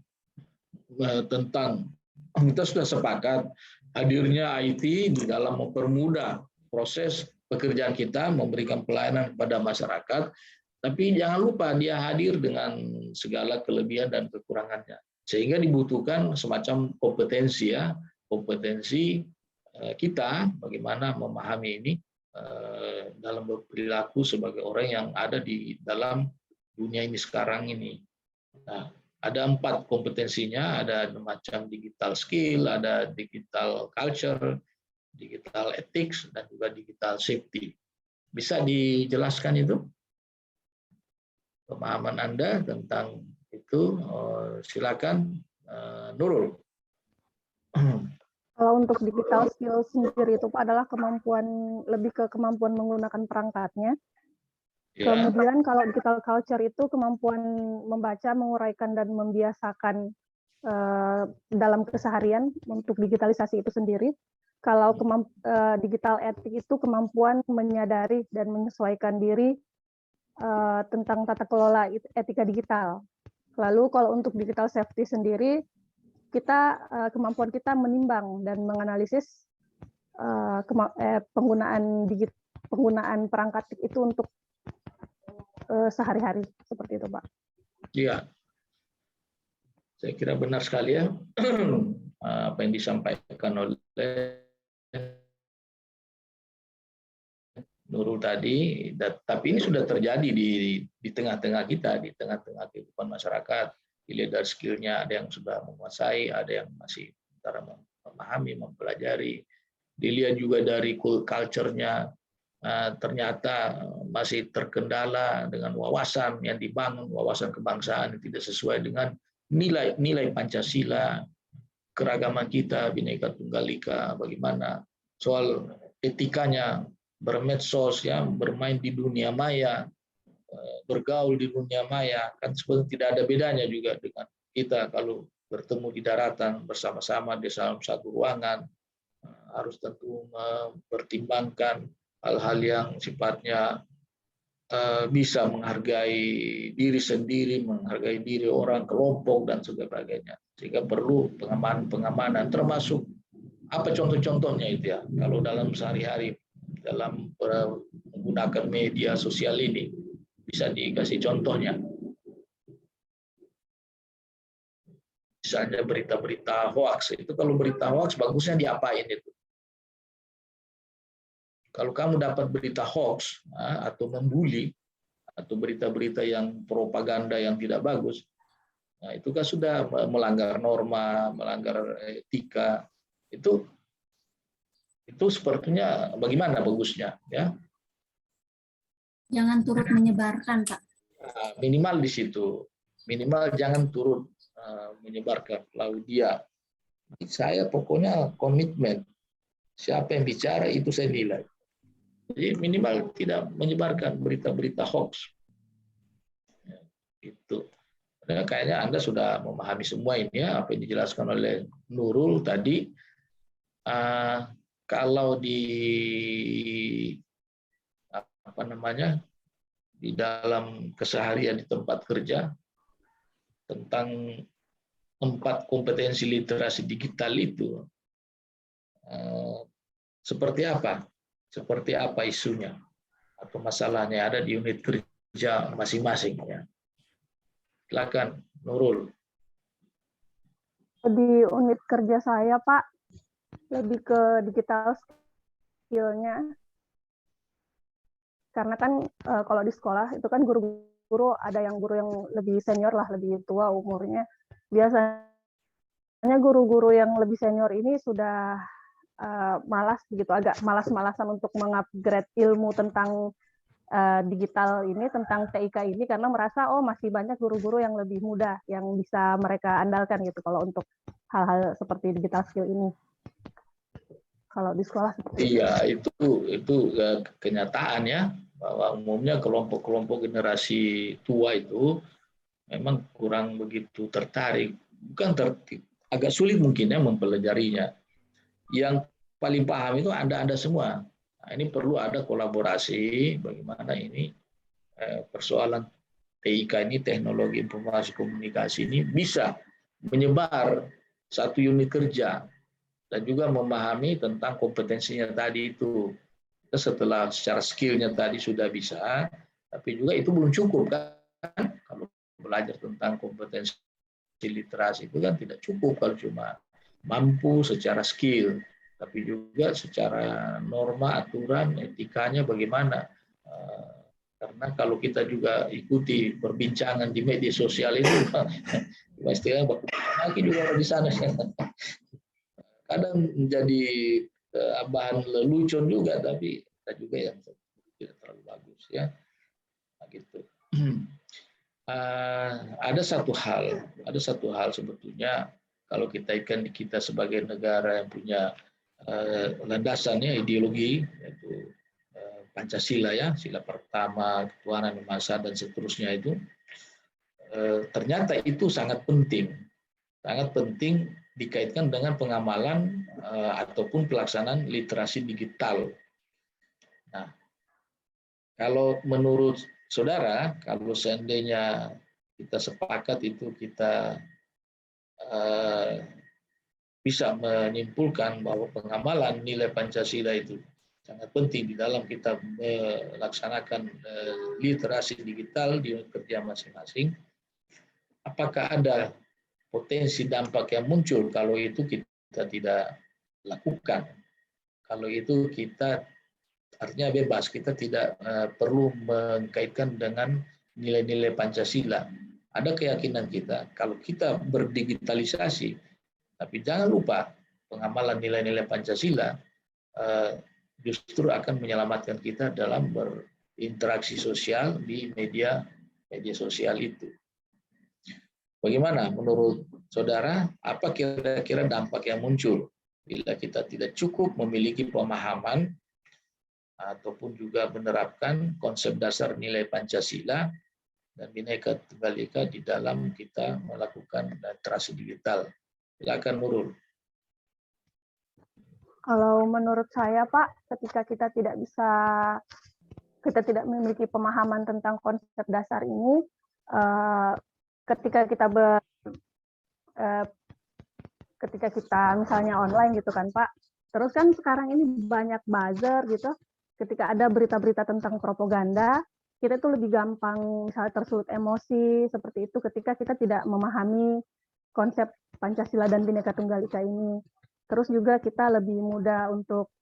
tentang kita sudah sepakat hadirnya IT di dalam mempermudah proses pekerjaan kita, memberikan pelayanan kepada masyarakat, tapi jangan lupa dia hadir dengan segala kelebihan dan kekurangannya. Sehingga dibutuhkan semacam kompetensi ya, kompetensi kita bagaimana memahami ini dalam berperilaku sebagai orang yang ada di dalam dunia ini sekarang ini. Nah, Ada 4 kompetensinya, ada macam digital skill, ada digital culture, digital ethics, dan juga digital safety. Bisa dijelaskan itu? Pemahaman Anda tentang itu, silakan Nurul. Kalau untuk digital skill sendiri itu Pak adalah lebih ke kemampuan menggunakan perangkatnya. Ya. Kemudian kalau digital culture itu kemampuan membaca, menguraikan, dan membiasakan dalam keseharian untuk digitalisasi itu sendiri. Kalau digital etik itu kemampuan menyadari dan menyesuaikan diri tentang tata kelola etika digital. Lalu kalau untuk digital safety sendiri, kemampuan kita menimbang dan menganalisis penggunaan perangkat itu untuk sehari-hari, seperti itu, Pak. Iya, saya kira benar sekali ya apa yang disampaikan oleh Nurul tadi. Tapi ini sudah terjadi di tengah-tengah kita, di tengah-tengah kehidupan masyarakat. Dilihat dari skill-nya, ada yang sudah menguasai, ada yang masih antara memahami, mempelajari. Dilihat juga dari culture-nya, ternyata masih terkendala dengan wawasan yang dibangun, wawasan kebangsaan yang tidak sesuai dengan nilai Pancasila, keragaman kita, Bhinneka Tunggal Ika, bagaimana soal etikanya bermedsos, ya, bermain di dunia maya, bergaul di dunia maya, kan sebenarnya tidak ada bedanya juga dengan kita kalau bertemu di daratan bersama-sama di dalam satu ruangan. Harus tentu mempertimbangkan hal-hal yang sifatnya bisa menghargai diri sendiri, menghargai diri orang, kelompok, dan sebagainya. Sehingga perlu pengamanan, termasuk apa contoh-contohnya itu ya. Kalau dalam sehari-hari, dalam menggunakan media sosial ini, bisa dikasih contohnya. Misalnya berita-berita hoax, itu kalau berita hoax bagusnya diapain itu? Kalau kamu dapat berita hoax atau membuli atau berita-berita yang propaganda yang tidak bagus, nah itu kan sudah melanggar norma, melanggar etika. Itu sepertinya bagaimana bagusnya, ya? Jangan turut menyebarkan, Pak. Minimal di situ, minimal jangan turut menyebarkan. Lalu saya pokoknya komitmen, siapa yang bicara itu saya nilai. Jadi minimal tidak menyebarkan berita-berita hoax. Itu. Nah, kayaknya Anda sudah memahami semua ini ya, apa yang dijelaskan oleh Nurul tadi. Kalau di di dalam keseharian di tempat kerja tentang 4 kompetensi literasi digital itu seperti apa? Seperti apa isunya atau masalahnya ada di unit kerja masing-masing ya. Silakan Nurul. Di unit kerja saya, Pak, lebih ke digital skill-nya. Karena kan kalau di sekolah itu kan guru-guru ada yang guru yang lebih senior lah, lebih tua umurnya. Biasanya guru-guru yang lebih senior ini sudah malas begitu, agak malas-malasan untuk mengupgrade ilmu tentang digital ini, tentang TIK ini, karena merasa masih banyak guru-guru yang lebih muda yang bisa mereka andalkan gitu kalau untuk hal-hal seperti digital skill ini. Kalau di sekolah seperti itu kenyataan ya, bahwa umumnya kelompok-kelompok generasi tua itu memang kurang begitu tertarik, agak sulit mungkin ya mempelajarinya. Yang paling paham itu Anda semua. Nah, ini perlu ada kolaborasi bagaimana ini persoalan TIK ini, teknologi informasi komunikasi ini bisa menyebar satu unit kerja dan juga memahami tentang kompetensinya tadi itu. Setelah secara skillnya tadi sudah bisa, tapi juga itu belum cukup kan? Kalau belajar tentang kompetensi literasi itu kan tidak cukup kalau cuma mampu secara skill, tapi juga secara norma, aturan, etikanya bagaimana. Karena kalau kita juga ikuti perbincangan di media sosial itu Pastinya laki juga ada di sana. Kadang menjadi bahan lelucon juga, tapi ada juga yang tidak terlalu bagus ya. Nah, gitu. Ada satu hal sebetulnya kalau kita sebagai negara yang punya landasannya ideologi yaitu Pancasila ya, sila pertama, ketuhanan yang maha esa dan seterusnya itu ternyata itu sangat penting dikaitkan dengan pengamalan ataupun pelaksanaan literasi digital. Nah, kalau menurut saudara, kalau seandainya kita sepakat itu kita bisa menyimpulkan bahwa pengamalan nilai Pancasila itu sangat penting di dalam kita melaksanakan literasi digital di kerja masing-masing. Apakah ada potensi dampak yang muncul kalau itu kita tidak lakukan? Kalau itu kita artinya bebas, kita tidak perlu mengkaitkan dengan nilai-nilai Pancasila. Ada keyakinan kita kalau kita berdigitalisasi, tapi jangan lupa pengamalan nilai-nilai Pancasila justru akan menyelamatkan kita dalam berinteraksi sosial di media sosial itu. Bagaimana menurut saudara, apa kira-kira dampak yang muncul bila kita tidak cukup memiliki pemahaman ataupun juga menerapkan konsep dasar nilai Pancasila dan Bhinneka Tunggal Ika di dalam kita melakukan literasi digital? Silakan Nurul. Kalau menurut saya, Pak, ketika kita tidak memiliki pemahaman tentang konsep dasar ini, ketika kita misalnya online gitu kan, Pak, terus kan sekarang ini banyak buzzer gitu, ketika ada berita-berita tentang propaganda, kita itu lebih gampang misalnya tersulut emosi seperti itu ketika kita tidak memahami konsep Pancasila dan Bhinneka Tunggal Ika ini. Terus juga kita lebih mudah untuk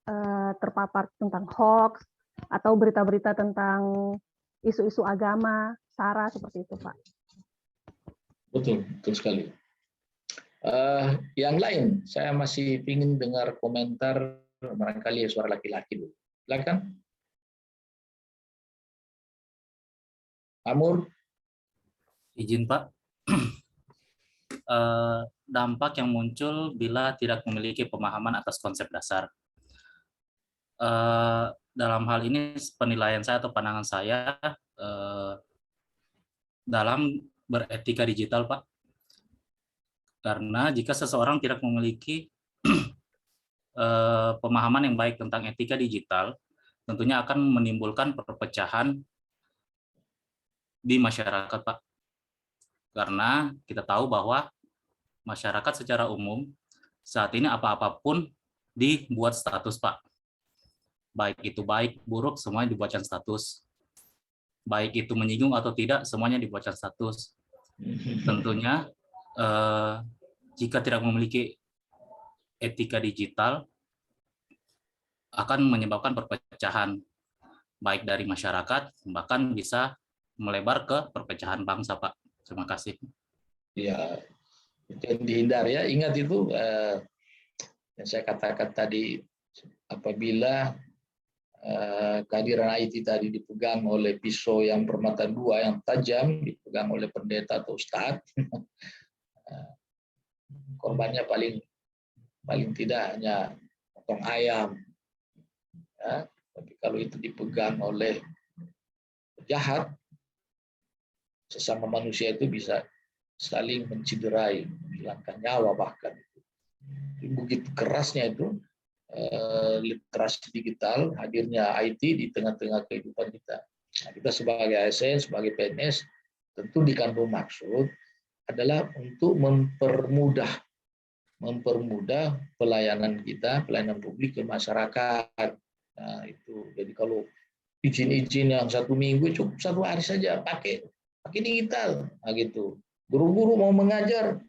terpapar tentang hoax atau berita-berita tentang isu-isu agama, SARA seperti itu, Pak. Betul sekali. Yang lain, saya masih ingin dengar komentar barangkali suara laki-laki dulu. Silakan. Amur. Izin, Pak. Dampak yang muncul bila tidak memiliki pemahaman atas konsep dasar. Dalam hal ini penilaian saya atau pandangan saya dalam beretika digital, Pak. Karena jika seseorang tidak memiliki pemahaman yang baik tentang etika digital, tentunya akan menimbulkan perpecahan di masyarakat, Pak. Karena kita tahu bahwa masyarakat secara umum saat ini apa-apapun dibuat status, Pak. Baik itu baik, buruk, semuanya dibuatkan status. Baik itu menyinggung atau tidak, semuanya dibuatkan status. Tentunya jika tidak memiliki etika digital akan menyebabkan perpecahan baik dari masyarakat, bahkan bisa melebar ke perpecahan bangsa, Pak. Terima kasih. Ya, itu yang dihindari ya. Ingat itu yang saya katakan tadi, apabila kehadiran IT tadi dipegang oleh pisau yang bermata dua yang tajam, dipegang oleh pendeta atau ustadz, korbannya paling tidak hanya potong ayam. Ya, tapi kalau itu dipegang oleh jahat, sesama manusia itu bisa saling menciderai, menghilangkan nyawa bahkan. Begitu kerasnya itu literasi digital, hadirnya IT di tengah-tengah kehidupan kita. Nah, kita sebagai ASN, sebagai PNS, tentu dikandung maksud adalah untuk mempermudah pelayanan kita, pelayanan publik ke masyarakat. Nah, itu. Jadi kalau izin-izin yang 1 minggu cukup 1 hari saja pakai digital, nah gitu. Guru-guru mau mengajar,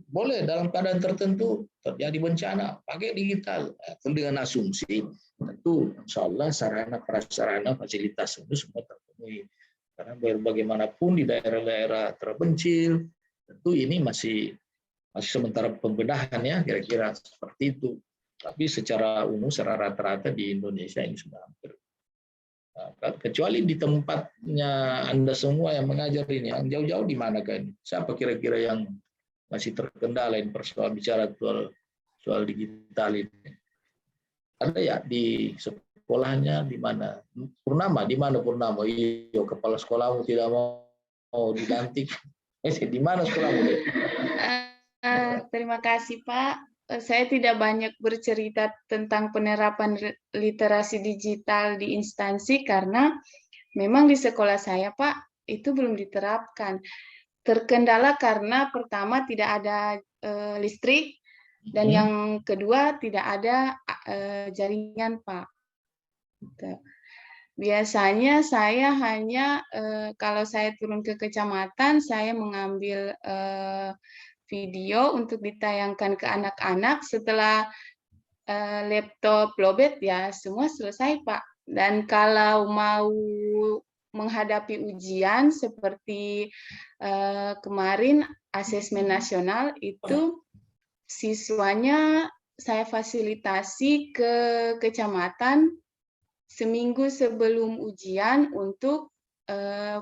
boleh dalam keadaan tertentu terjadi bencana pakai digital, dengan asumsi tentu insya Allah sarana prasarana fasilitas itu semua terpenuhi. Karena bagaimanapun di daerah-daerah terpencil, tentu ini masih sementara pembenahan ya, kira-kira seperti itu. Tapi secara umum, secara rata-rata di Indonesia ini sudah hampir. Kecuali di tempatnya Anda semua yang mengajar ini, yang jauh-jauh di mana kan? Siapa kira-kira yang masih terkendala persoalan bicara soal digital ini? Ada ya di sekolahnya di mana? Purnama, di mana Purnama? Iya, kepala sekolahmu tidak mau dilantik. Di mana sekolahmu? Terima kasih Pak. Saya tidak banyak bercerita tentang penerapan literasi digital di instansi karena memang di sekolah saya Pak itu belum diterapkan. Terkendala karena pertama tidak ada listrik dan yang kedua tidak ada jaringan Pak. Biasanya saya hanya kalau saya turun ke kecamatan saya mengambil video untuk ditayangkan ke anak-anak. Setelah laptop lowbat ya semua selesai Pak. Dan kalau mau menghadapi ujian seperti kemarin asesmen nasional itu siswanya saya fasilitasi ke kecamatan seminggu sebelum ujian untuk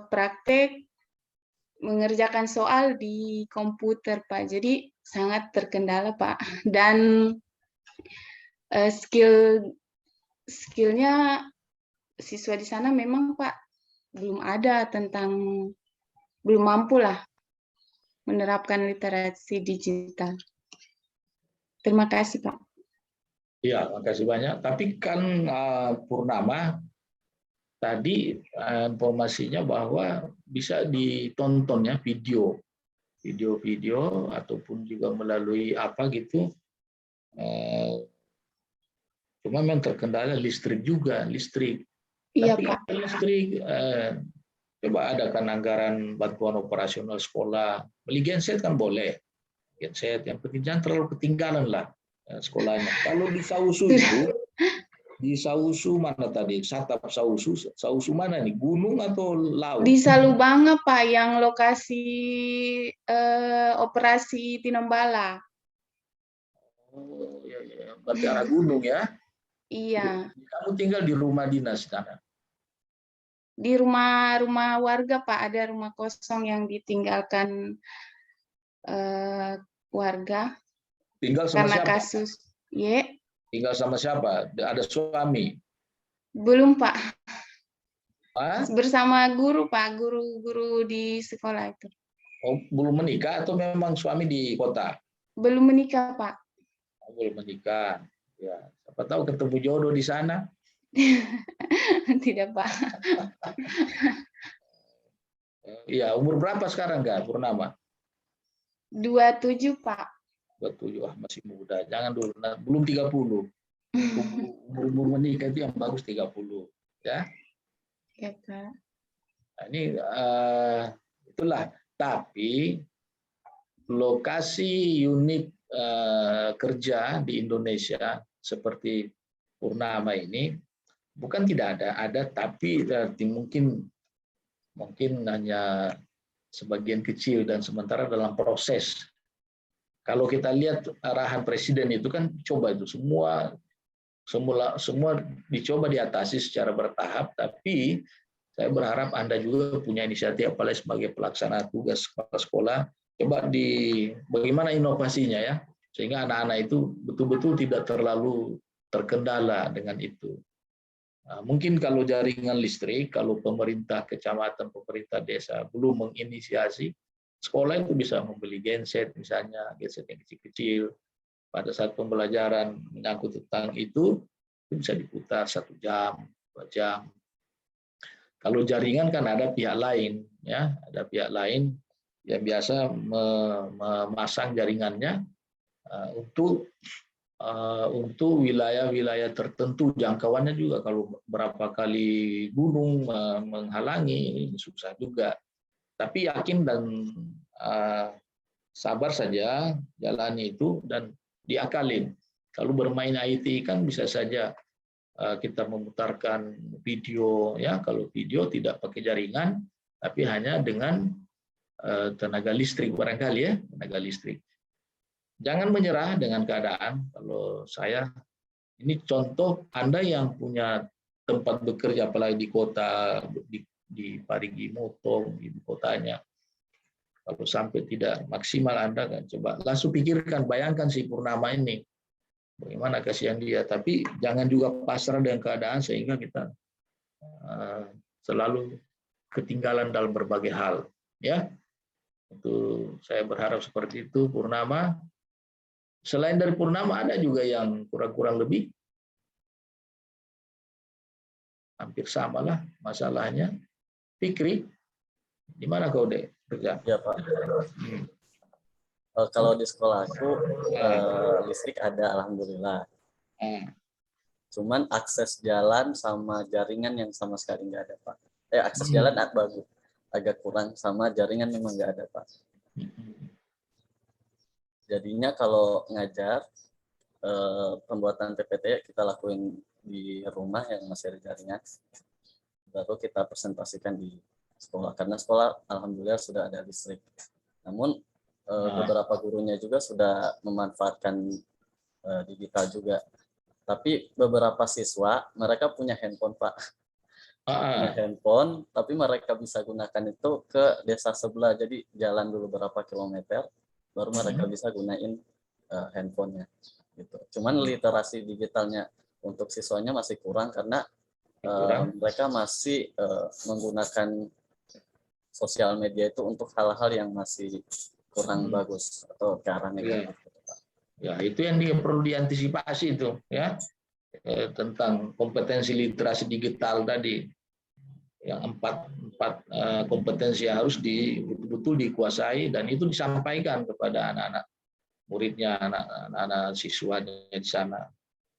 praktek mengerjakan soal di komputer Pak. Jadi sangat terkendala Pak. Dan skillnya siswa di sana memang Pak belum ada belum mampu lah menerapkan literasi digital. Terima kasih Pak. Ya, makasih banyak. Tapi kan Purnama tadi informasinya bahwa bisa ditonton ya video ataupun juga melalui apa gitu. Cuma memang terkendala listrik juga, listrik. Iya, Tapi Pak. listrik, coba adakan anggaran bantuan operasional sekolah. Beli genset kan boleh, genset. Yang penting jangan terlalu ketinggalan lah sekolahnya. Kalau di Sausu itu, di Sausu mana tadi? Satap Sausu mana nih? Gunung atau laut? Di Salubanga Pak, yang lokasi operasi Tinombala. Oh ya, berarti arah gunung ya? Iya. Kamu tinggal di rumah dinas sana? Di rumah warga Pak, ada rumah kosong yang ditinggalkan warga. Tinggal sama karena siapa? Kasus. Ye. Tinggal sama siapa? Ada suami? Belum Pak. Hah? Bersama guru Pak, guru di sekolah itu. Oh, belum menikah atau memang suami di kota? Belum menikah Pak. Oh, belum menikah. Ya, siapa tahu ketemu jodoh di sana. Tidak Pak. Iya, umur berapa sekarang Kak Purnama? 27 Pak. 27, masih muda. Jangan dulu, belum 30. Umur menikah itu yang bagus 30, ya. Ya Kak. Nah, ini itulah. Tapi lokasi unit kerja di Indonesia seperti Purnama ini bukan tidak ada, tapi mungkin hanya sebagian kecil dan sementara dalam proses. Kalau kita lihat arahan presiden itu kan coba itu semua dicoba diatasi secara bertahap, tapi saya berharap Anda juga punya inisiatif apalagi sebagai pelaksana tugas kepala sekolah, coba bagaimana inovasinya ya, sehingga anak-anak itu betul-betul tidak terlalu terkendala dengan itu. Nah, mungkin kalau jaringan listrik, kalau pemerintah kecamatan, pemerintah desa belum menginisiasi, sekolah itu bisa membeli genset, misalnya genset yang kecil-kecil. Pada saat pembelajaran menyangkut tentang itu bisa diputar 1 jam, 2 jam. Kalau jaringan kan ada pihak lain, ya, ada pihak lain yang biasa memasang jaringannya untuk wilayah-wilayah tertentu. Jangkauannya juga kalau berapa kali gunung menghalangi ini susah juga. Tapi yakin dan sabar saja jalani itu dan diakalin. Kalau bermain IT kan bisa saja kita memutarkan video ya, kalau video tidak pakai jaringan tapi hanya dengan tenaga listrik barangkali ya, tenaga listrik. Jangan menyerah dengan keadaan. Kalau saya, ini contoh Anda yang punya tempat bekerja, apalagi di kota, di Parigi Motong, ibu kotanya. Kalau sampai tidak maksimal Anda kan coba langsung pikirkan, bayangkan si Purnama ini. Bagaimana kasihan dia, tapi jangan juga pasrah dengan keadaan sehingga kita selalu ketinggalan dalam berbagai hal. Ya, itu saya berharap seperti itu. Purnama, selain dari Purnama ada juga yang kurang-kurang lebih hampir sama lah masalahnya. Fikri, di mana kau dek kerja? Ya Pak. Kalau di sekolahku listrik ada, alhamdulillah. Cuman akses jalan sama jaringan yang sama sekali nggak ada Pak. Akses jalan bagus, agak kurang, sama jaringan memang nggak ada Pak. Jadinya kalau ngajar pembuatan PPT kita lakuin di rumah yang masih ada jaringan, baru kita presentasikan di sekolah, karena sekolah alhamdulillah sudah ada listrik. Namun beberapa gurunya juga sudah memanfaatkan digital juga. Tapi beberapa siswa mereka punya handphone Pak, punya handphone, tapi mereka bisa gunakan itu ke desa sebelah. Jadi jalan dulu berapa kilometer, baru mereka bisa gunain handphonenya. Gitu. Cuman literasi digitalnya untuk siswanya masih kurang karena mereka masih menggunakan sosial media itu untuk hal-hal yang masih kurang bagus atau ke arah negatif. Ya, itu yang perlu diantisipasi itu ya, tentang kompetensi literasi digital tadi. Yang empat kompetensi harus betul-betul dikuasai dan itu disampaikan kepada anak-anak muridnya, anak-anak siswanya di sana.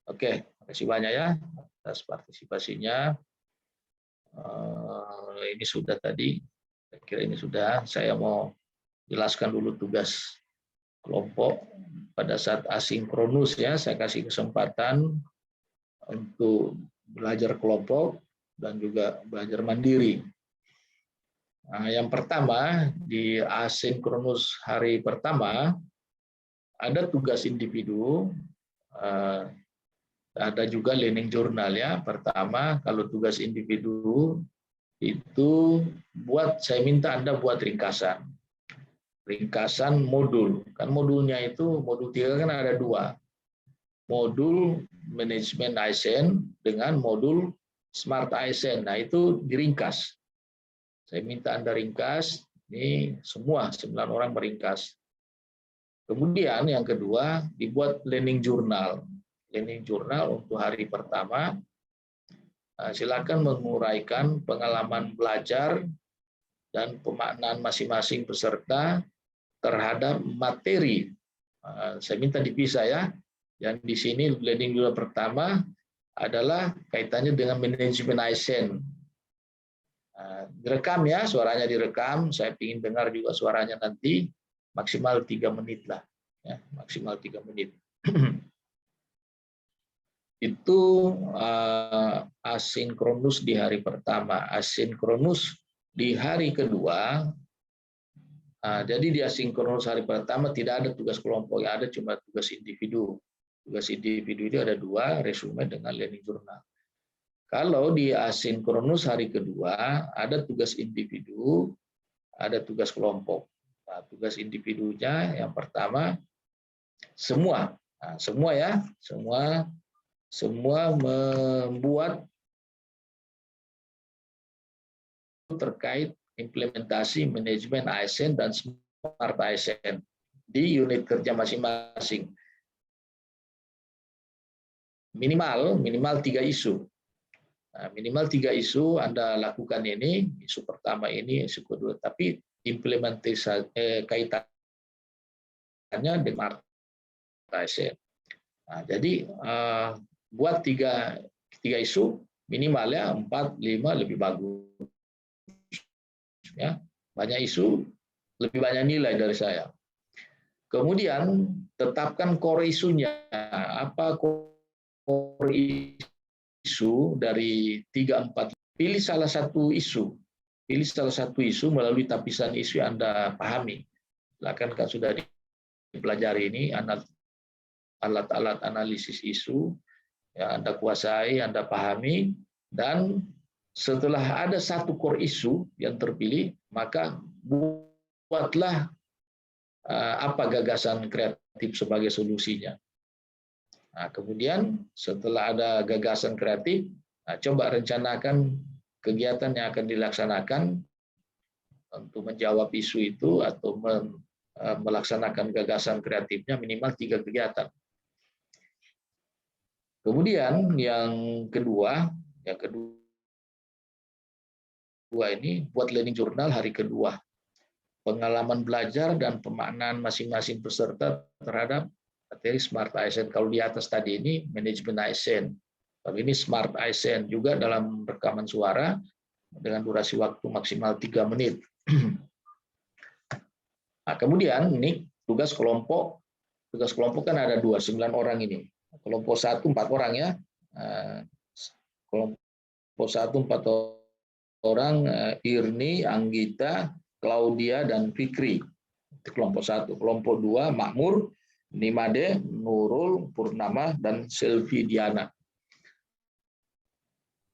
Oke, terima kasih banyak ya atas partisipasinya. Ini sudah tadi, saya kira ini sudah. Saya mau jelaskan dulu tugas kelompok pada saat asinkronus ya. Saya kasih kesempatan untuk belajar kelompok dan juga belajar mandiri. Nah, yang pertama di asinkronus hari pertama ada tugas individu. Ada juga learning journal ya. Pertama, kalau tugas individu itu saya minta Anda buat ringkasan modul. Kan modulnya itu, modul 3 kan ada 2. Modul manajemen ASN dengan modul Smart ASN. Nah, itu diringkas. Saya minta Anda ringkas, ini semua 9 orang meringkas. Kemudian yang kedua, dibuat learning journal. Learning journal untuk hari pertama, silakan menguraikan pengalaman belajar dan pemaknaan masing-masing peserta terhadap materi. Saya minta dipisah ya. Yang di sini learning journal pertama adalah kaitannya dengan manajemen ASN. Direkam ya, suaranya direkam. Saya ingin dengar juga suaranya nanti. Maksimal 3 menit lah. Ya, maksimal 3 menit. Itu asinkronus di hari pertama. Asinkronus di hari kedua, jadi di asinkronus hari pertama tidak ada tugas kelompok, yang ada cuma tugas individu. Tugas individu itu ada 2, resume dengan learning journal. Kalau di asinkronus hari kedua, ada tugas individu, ada tugas kelompok. Nah, tugas individunya yang pertama, semua ya, semua membuat terkait implementasi manajemen ASN dan Smart ASN di unit kerja masing-masing. Minimal 3 isu. Nah, minimal 3 isu Anda lakukan ini, isu pertama ini, isu kedua, tapi implementasi kaitannya dengan ASN. Nah, jadi buat 3 isu, minimalnya 4, 5 lebih bagus. Ya, banyak isu, lebih banyak nilai dari saya. Kemudian tetapkan core isunya. Apa core isu dari 3, 4? Pilih salah satu isu. pilih salah satu isu melalui tapisan isu yang Anda pahami. Silakan kan sudah dipelajari ini alat-alat analisis isu yang Anda kuasai, Anda pahami, dan setelah ada satu core isu yang terpilih, maka buatlah apa gagasan kreatif sebagai solusinya. Nah, kemudian setelah ada gagasan kreatif, coba rencanakan kegiatan yang akan dilaksanakan untuk menjawab isu itu atau melaksanakan gagasan kreatifnya minimal 3 kegiatan. Kemudian yang kedua ini buat learning journal hari kedua. Pengalaman belajar dan pemaknaan masing-masing peserta terhadap materi Smart ASN. Kalau di atas tadi ini manajemen ASN. Kalau ini Smart ASN juga dalam rekaman suara dengan durasi waktu maksimal 3 menit. Nah, kemudian ini tugas kelompok. Tugas kelompok kan ada 9 orang ini. Kelompok 1 4 orang ya. Kelompok 1 4 orang, Irni, Anggita, Claudia, dan Fikri. Itu kelompok 1. Kelompok 2 Makmur, Nimade, Nurul, Purnama, dan Selvi Diana.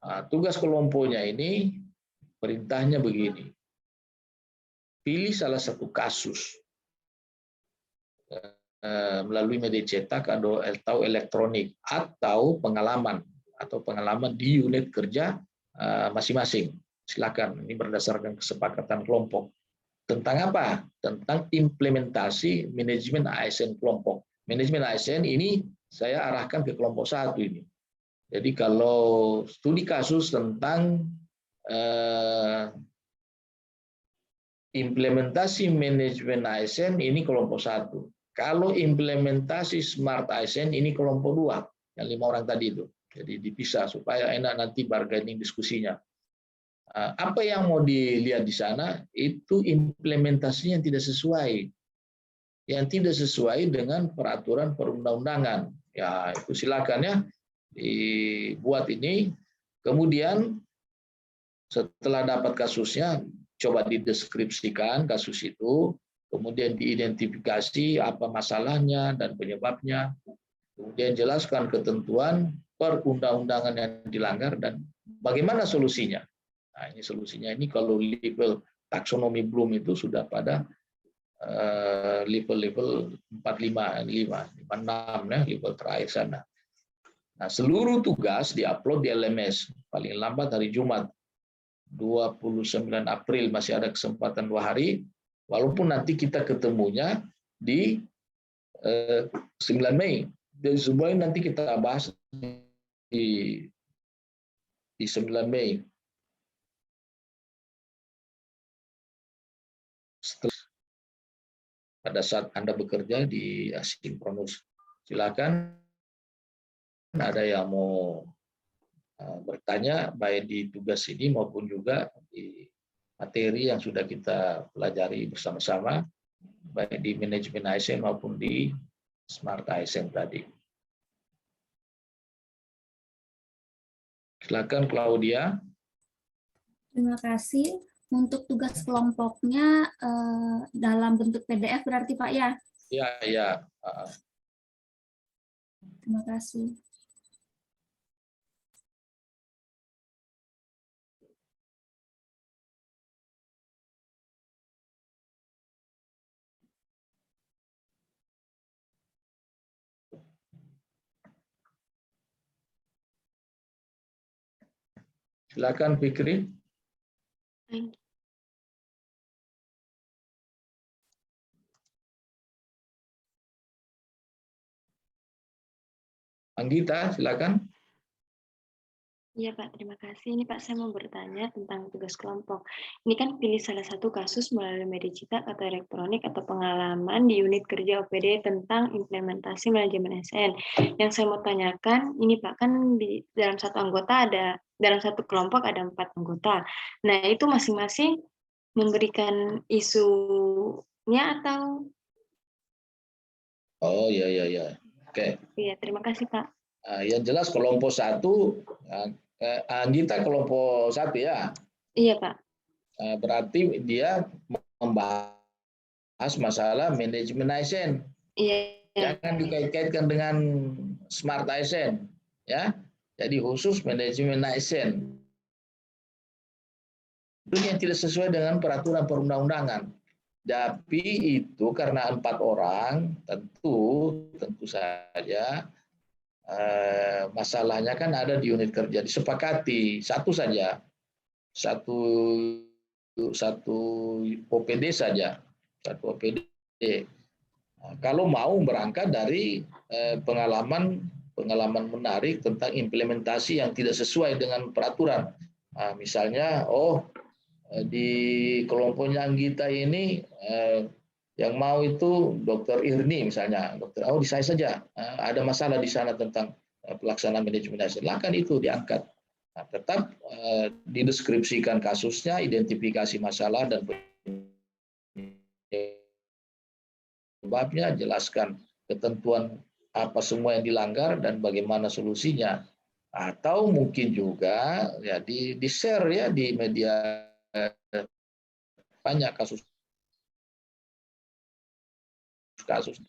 Nah, tugas kelompoknya ini perintahnya begini. Pilih salah satu kasus melalui media cetak atau elektronik atau pengalaman di unit kerja masing-masing. Silakan, ini berdasarkan kesepakatan kelompok. Tentang apa? Tentang implementasi manajemen ASN kelompok. Manajemen ASN ini saya arahkan ke kelompok 1 ini. Jadi kalau studi kasus tentang implementasi manajemen ASN ini kelompok 1. Kalau implementasi Smart ASN ini kelompok 2, yang 5 orang tadi itu. Jadi dipisah supaya enak nanti bargaining diskusinya. Apa yang mau dilihat di sana itu implementasinya yang tidak sesuai. Yang tidak sesuai dengan peraturan perundang-undangan. Ya, itu silakan ya dibuat ini. Kemudian setelah dapat kasusnya coba dideskripsikan kasus itu, kemudian diidentifikasi apa masalahnya dan penyebabnya. Kemudian jelaskan ketentuan perundang-undangan yang dilanggar dan bagaimana solusinya. Nah, ini solusinya ini kalau level taksonomi Bloom itu sudah pada level 45, 56 ya, level terakhir sana. Nah, seluruh tugas diupload di LMS paling lambat hari Jumat 29 April, masih ada kesempatan 2 hari, walaupun nanti kita ketemunya di 9 Mei. Dan semuanya nanti kita bahas di 9 Mei. Setelah, pada saat Anda bekerja di asinkronus, silakan ada yang mau bertanya baik di tugas ini maupun juga di materi yang sudah kita pelajari bersama-sama baik di manajemen ASN maupun di Smart ASN tadi. Silakan Claudia. Terima kasih. Untuk tugas kelompoknya dalam bentuk PDF berarti Pak ya? Ya, ya. Terima kasih. Silakan Fikri. Anggita, silakan. Iya Pak, terima kasih. Ini Pak, saya mau bertanya tentang tugas kelompok. Ini kan pilih salah satu kasus melalui media cetak atau elektronik atau pengalaman di unit kerja OPD tentang implementasi manajemen ASN. Yang saya mau tanyakan, ini Pak, kan di dalam satu anggota dalam satu kelompok ada 4 anggota. Nah, itu masing-masing memberikan isunya atau? Oh, ya. Oke. Iya, terima kasih Pak. Yang jelas kelompok 1, Anggita kelompok 1 ya? Iya Pak. berarti dia membahas masalah manajemen ASN. Iya. Jangan dikait-kaitkan dengan Smart ASN, ya. Jadi khusus manajemen ASN. Itu yang tidak sesuai dengan peraturan perundang-undangan. Tapi itu karena 4 orang, tentu saja masalahnya kan ada di unit kerja, disepakati satu saja, satu OPD saja, satu OPD. Nah, kalau mau berangkat dari pengalaman menarik tentang implementasi yang tidak sesuai dengan peraturan. Nah, misalnya, di kelompoknya Anggita ini yang mau itu Dr. Irni misalnya, di saya saja ada masalah di sana tentang pelaksanaan manajemen ASN, silakan itu diangkat. Nah, tetap dideskripsikan kasusnya, identifikasi masalah dan penyebabnya, jelaskan ketentuan apa semua yang dilanggar dan bagaimana solusinya. Atau mungkin juga ya di-share ya di media, banyak kasus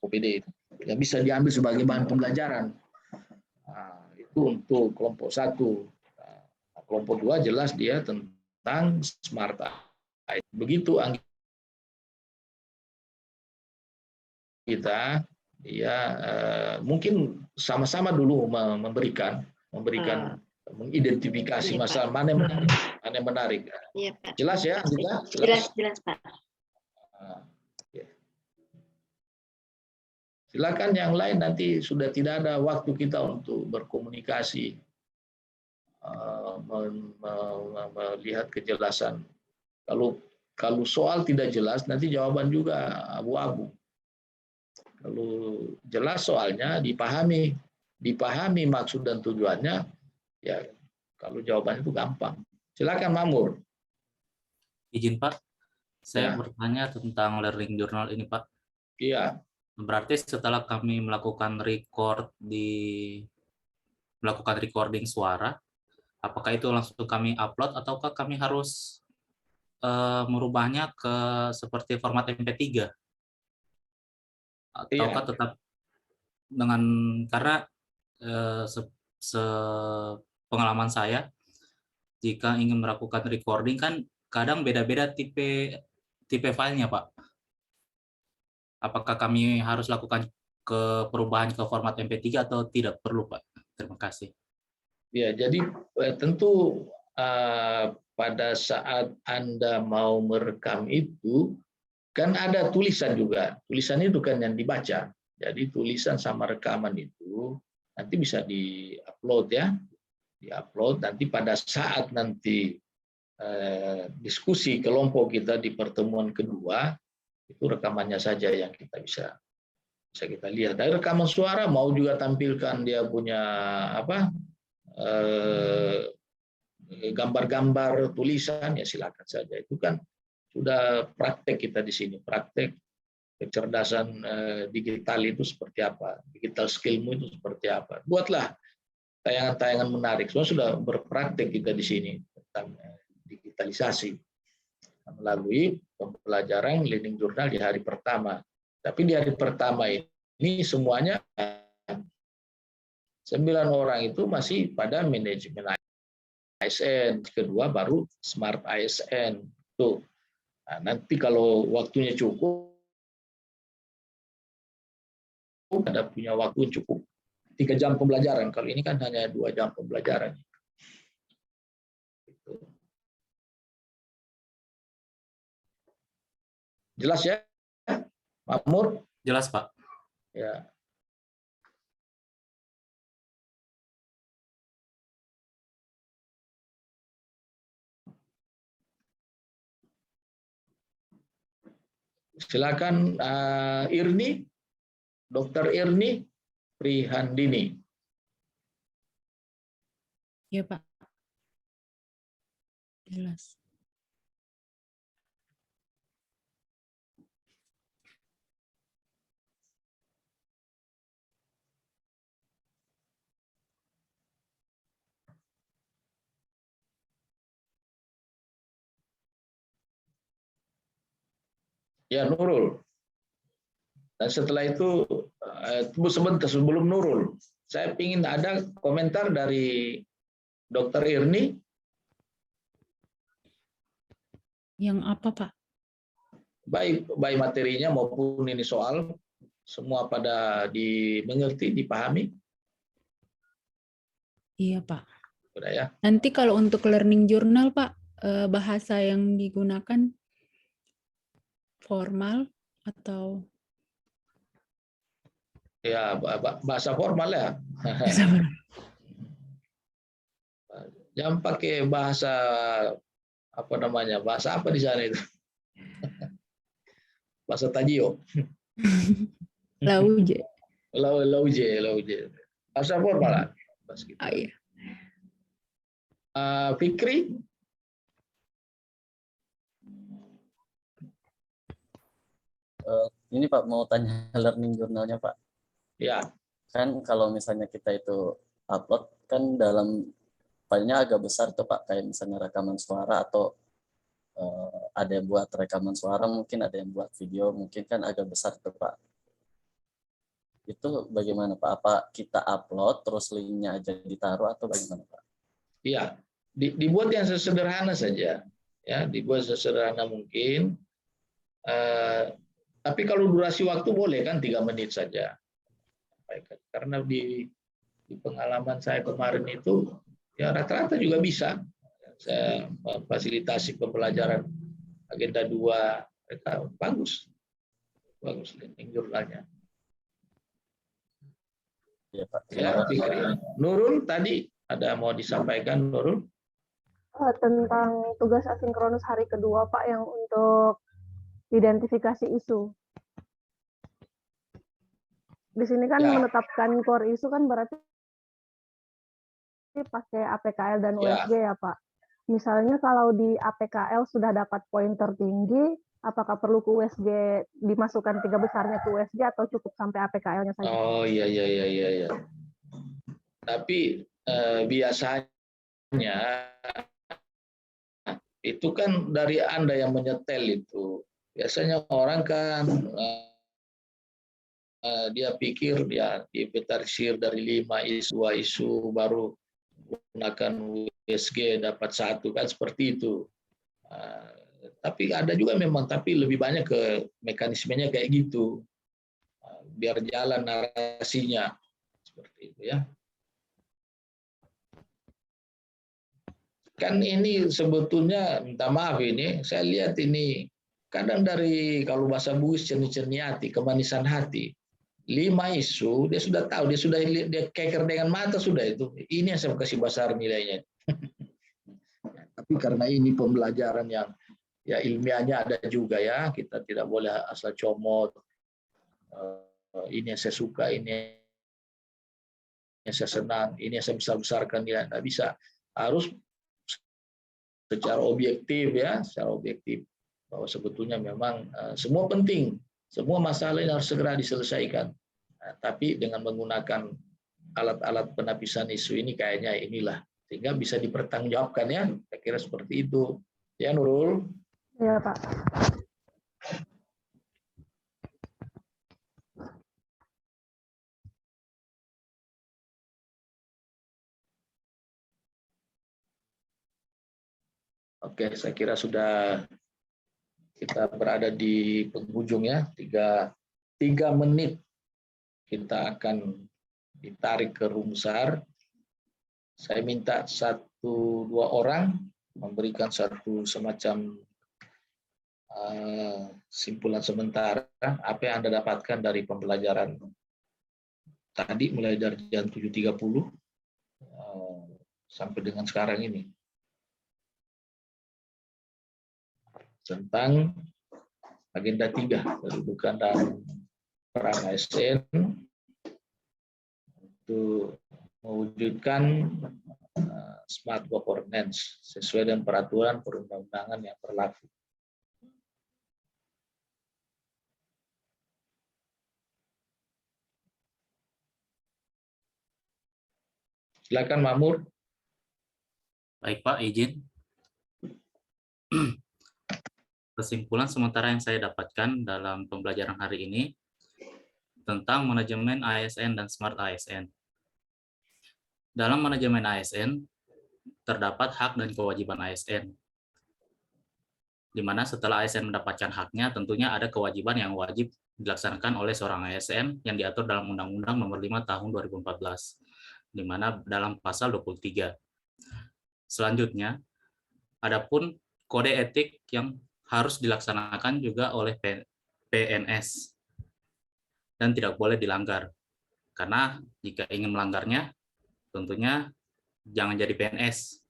OPD yang bisa diambil sebagai bahan pembelajaran. Nah, itu untuk kelompok 1. Nah, kelompok 2 jelas dia tentang Smart ASN. Begitu kita ya mungkin sama-sama dulu memberikan mengidentifikasi masalah mana yang menarik. Iya, Pak. Jelas ya, Jelas, Pak. Silakan yang lain, nanti sudah tidak ada waktu kita untuk berkomunikasi, melihat kejelasan. Kalau soal tidak jelas, nanti jawaban juga abu-abu. Kalau jelas soalnya, dipahami maksud dan tujuannya, ya kalau jawabannya itu gampang. Silakan Mamur. Izin Pak, saya bertanya tentang learning journal ini Pak. Iya. Berarti setelah kami melakukan recording suara, apakah itu langsung kami upload ataukah kami harus merubahnya ke seperti format MP3? Ataukah tetap dengan, karena pengalaman saya, jika ingin melakukan recording kan kadang beda-beda tipe filenya Pak. Apakah kami harus lakukan perubahan ke format MP3 atau tidak perlu, Pak? Terima kasih. Ya, jadi tentu pada saat Anda mau merekam itu, kan ada tulisan juga. Tulisan itu kan yang dibaca. Jadi tulisan sama rekaman itu nanti bisa di-upload ya. Di-upload nanti pada saat nanti diskusi kelompok kita di pertemuan kedua, itu rekamannya saja yang kita bisa kita lihat. Dari rekaman suara mau juga tampilkan dia punya gambar-gambar tulisan, ya silakan saja. Itu kan sudah praktek kita di sini, praktek kecerdasan digital itu seperti apa, digital skillmu itu seperti apa. Buatlah tayangan-tayangan menarik. Semua sudah berpraktek kita di sini tentang digitalisasi melalui pembelajaran learning journal di hari pertama. Tapi di hari pertama ini semuanya 9 orang itu masih pada manajemen ASN, kedua baru Smart ASN. Tuh. Nah, nanti kalau waktunya cukup, ada punya waktu cukup 3 jam pembelajaran. Kalau ini kan hanya 2 jam pembelajaran. Jelas ya, Makmur? Jelas, Pak. Ya. Silakan Irni, Dr. Irni Prihandini. Iya, Pak. Jelas. Ya, Nurul. Dan setelah itu, sebentar sebelum Nurul, saya ingin ada komentar dari Dr. Irni. Yang apa, Pak? Baik materinya maupun ini soal, semua pada dimengerti, dipahami. Iya, Pak. Sudah ya. Nanti kalau untuk learning journal, Pak, bahasa yang digunakan formal atau Ya, bahasa formal ya. Jangan pakai bahasa apa namanya? Bahasa apa di sana itu? Bahasa Tajio. Lauje. Lauje. Bahasa formal. Ah, iya. Fikri. Ini Pak mau tanya learning journalnya Pak. Ya. Kan kalau misalnya kita itu upload kan dalam filenya agak besar tuh Pak, kayak misalnya rekaman suara atau ada yang buat rekaman suara, mungkin ada yang buat video, mungkin kan agak besar tuh Pak. Itu bagaimana Pak? Apa kita upload terus linknya aja ditaruh atau bagaimana Pak? Iya, dibuat yang sesederhana saja, ya, dibuat sesederhana mungkin. Tapi kalau durasi waktu boleh kan 3 menit saja. Karena di pengalaman saya kemarin itu ya rata-rata juga bisa. Saya fasilitasi pembelajaran agenda 2, mereka bagus learning journalnya. Ya, Pak. Ya, Nurul tadi ada mau disampaikan, Nurul? Tentang tugas asinkronus hari kedua, Pak, yang untuk identifikasi isu. Di sini kan menetapkan core isu kan berarti pakai APKL dan USG ya, Pak. Misalnya kalau di APKL sudah dapat poin tertinggi, apakah perlu ke USG, dimasukkan 3 besarnya ke USG atau cukup sampai APKL-nya saja? Oh iya. Tapi biasanya itu kan dari Anda yang menyetel itu. Biasanya orang kan dia pikir ya diinventarisir dari 5 isu, 2 isu baru gunakan USG dapat 1 kan seperti itu. Tapi ada juga memang, tapi lebih banyak ke mekanismenya kayak gitu. Biar jalan narasinya seperti itu ya. Kan ini sebetulnya minta maaf ini, saya lihat ini kadang dari kalau bahasa Bugis cerni-cerni hati, kemanisan hati. 5 isu dia sudah tahu, dia keker dengan mata sudah itu. Ini yang saya kasih besar nilainya. Tapi karena ini pembelajaran yang ya ilmiahnya ada juga ya, kita tidak boleh asal comot. Ini yang saya suka, ini yang saya senang, ini yang saya besar-besarkan, ya nggak bisa. Harus secara objektif ya, secara objektif bahwa sebetulnya memang semua penting, semua masalah ini harus segera diselesaikan. Tapi dengan menggunakan alat-alat penapisan isu ini kayaknya inilah sehingga bisa dipertanggungjawabkan ya. Saya kira seperti itu. Ya Nurul. Ya Pak. Oke, saya kira sudah kita berada di penghujung ya. 3 menit kita akan ditarik ke room besar. Saya minta 1-2 orang memberikan satu semacam simpulan sementara apa yang Anda dapatkan dari pembelajaran tadi mulai dari jam 7.30 sampai dengan sekarang ini tentang agenda 3 kedudukan dan peran ASN untuk mewujudkan smart governance sesuai dengan peraturan perundang-undangan yang berlaku. Silakan Makmur. Baik Pak, izin. Kesimpulan sementara yang saya dapatkan dalam pembelajaran hari ini tentang manajemen ASN dan Smart ASN. Dalam manajemen ASN, terdapat hak dan kewajiban ASN, di mana setelah ASN mendapatkan haknya, tentunya ada kewajiban yang wajib dilaksanakan oleh seorang ASN yang diatur dalam Undang-Undang Nomor 5 Tahun 2014, di mana dalam pasal 23. Selanjutnya, adapun kode etik yang harus dilaksanakan juga oleh PNS dan tidak boleh dilanggar. Karena jika ingin melanggarnya, tentunya jangan jadi PNS.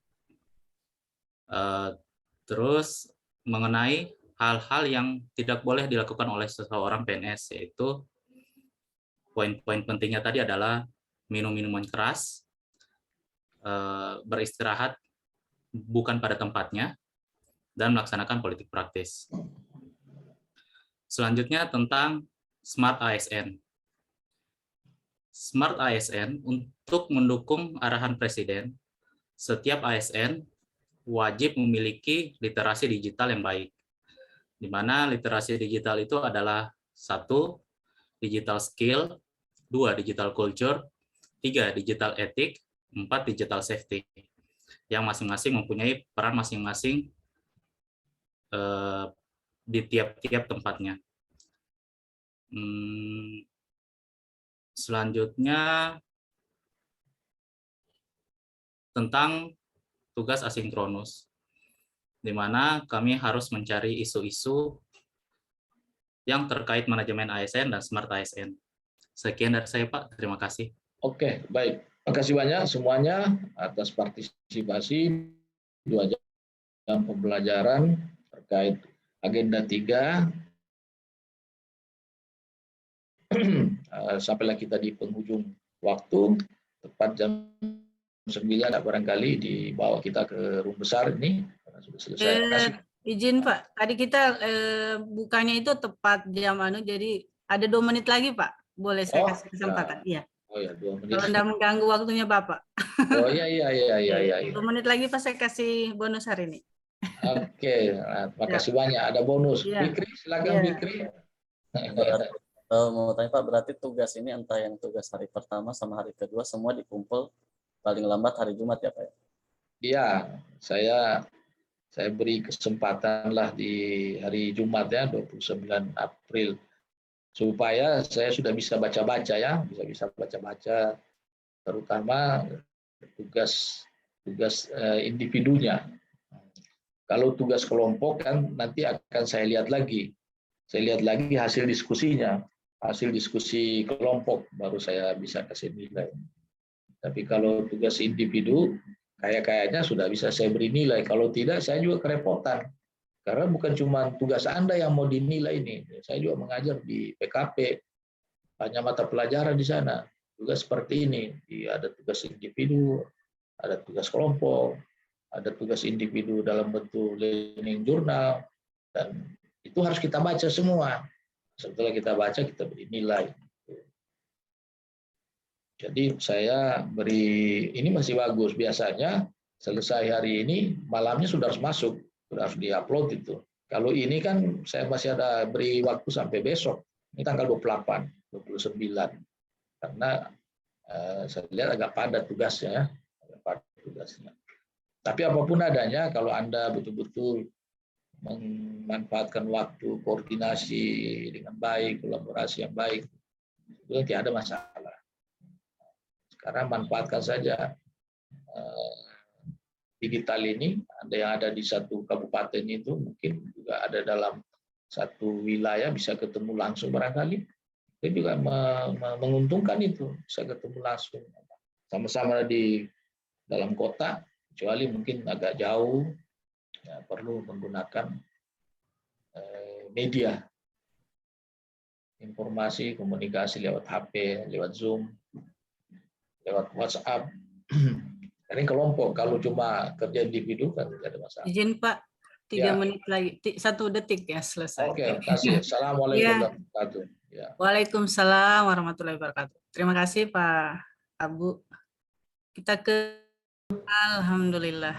Terus mengenai hal-hal yang tidak boleh dilakukan oleh seseorang PNS, yaitu poin-poin pentingnya tadi adalah minum minuman keras, beristirahat bukan pada tempatnya, dan melaksanakan politik praktis. Selanjutnya tentang Smart ASN. Smart ASN untuk mendukung arahan Presiden, setiap ASN wajib memiliki literasi digital yang baik. Di mana literasi digital itu adalah 1. Digital skill, 2. Digital culture, 3. Digital etik, 4. Digital safety. Yang masing-masing mempunyai peran masing-masing di tiap-tiap tempatnya. Selanjutnya tentang tugas asinkronus, di mana kami harus mencari isu-isu yang terkait manajemen ASN dan Smart ASN. Sekian dari saya, Pak. Terima kasih. Oke, baik. Terima kasih banyak semuanya atas partisipasi 2 jam pembelajaran terkait agenda 3. Sampailah kita di penghujung waktu, tepat jam 9 barangkali dibawa kita ke room besar ini. Sudah selesai. Izin Pak, tadi kita bukanya itu tepat jam jadi ada 2 menit lagi Pak. Boleh saya kasih kesempatan? Iya. Oh ya, 2 menit. Kalau tidak mengganggu waktunya Bapak. Oh iya. 2 menit lagi Pak, saya kasih bonus hari ini. Oke, terima kasih banyak. Ada bonus. Fikri, silakan Fikri. Mau tanya Pak, berarti tugas ini entah yang tugas hari pertama sama hari kedua semua dikumpul paling lambat hari Jumat ya Pak? Iya, saya beri kesempatan lah di hari Jumat ya, 29 April. Supaya saya sudah bisa baca-baca ya, bisa baca-baca, terutama tugas individunya. Kalau tugas kelompok kan nanti akan saya lihat lagi hasil diskusinya, hasil diskusi kelompok baru saya bisa kasih nilai. Tapi kalau tugas individu kayaknya sudah bisa saya beri nilai. Kalau tidak saya juga kerepotan. Karena bukan cuma tugas Anda yang mau dinilai ini. Saya juga mengajar di PKP, banyak mata pelajaran di sana juga seperti ini. Ada tugas individu, ada tugas kelompok, ada tugas individu dalam bentuk learning journal, dan itu harus kita baca semua. Setelah kita baca, kita beri nilai. Jadi saya beri, ini masih bagus. Biasanya selesai hari ini, malamnya sudah harus masuk, sudah harus diupload itu. Kalau ini kan saya masih ada beri waktu sampai besok. Ini tanggal 28, 29. Karena saya lihat agak padat tugasnya. Tapi apapun adanya, kalau Anda betul-betul memanfaatkan waktu, koordinasi dengan baik, kolaborasi yang baik, itu tidak ada masalah. Sekarang manfaatkan saja digital ini. Ada yang ada di satu kabupaten itu, mungkin juga ada dalam satu wilayah, bisa ketemu langsung barangkali. Itu juga menguntungkan itu, bisa ketemu langsung. Sama-sama di dalam kota, kecuali mungkin agak jauh, ya, perlu menggunakan media, informasi, komunikasi lewat HP, lewat Zoom, lewat WhatsApp. Ini kelompok, kalau cuma kerja individu kan tidak ada masalah. Izin Pak, 3 menit lagi, 1 detik ya selesai. Oke, kasih. Assalamualaikum warahmatullahi wabarakatuh. Ya. Waalaikumsalam warahmatullahi wabarakatuh. Terima kasih Pak Abu. Kita ke Alhamdulillah.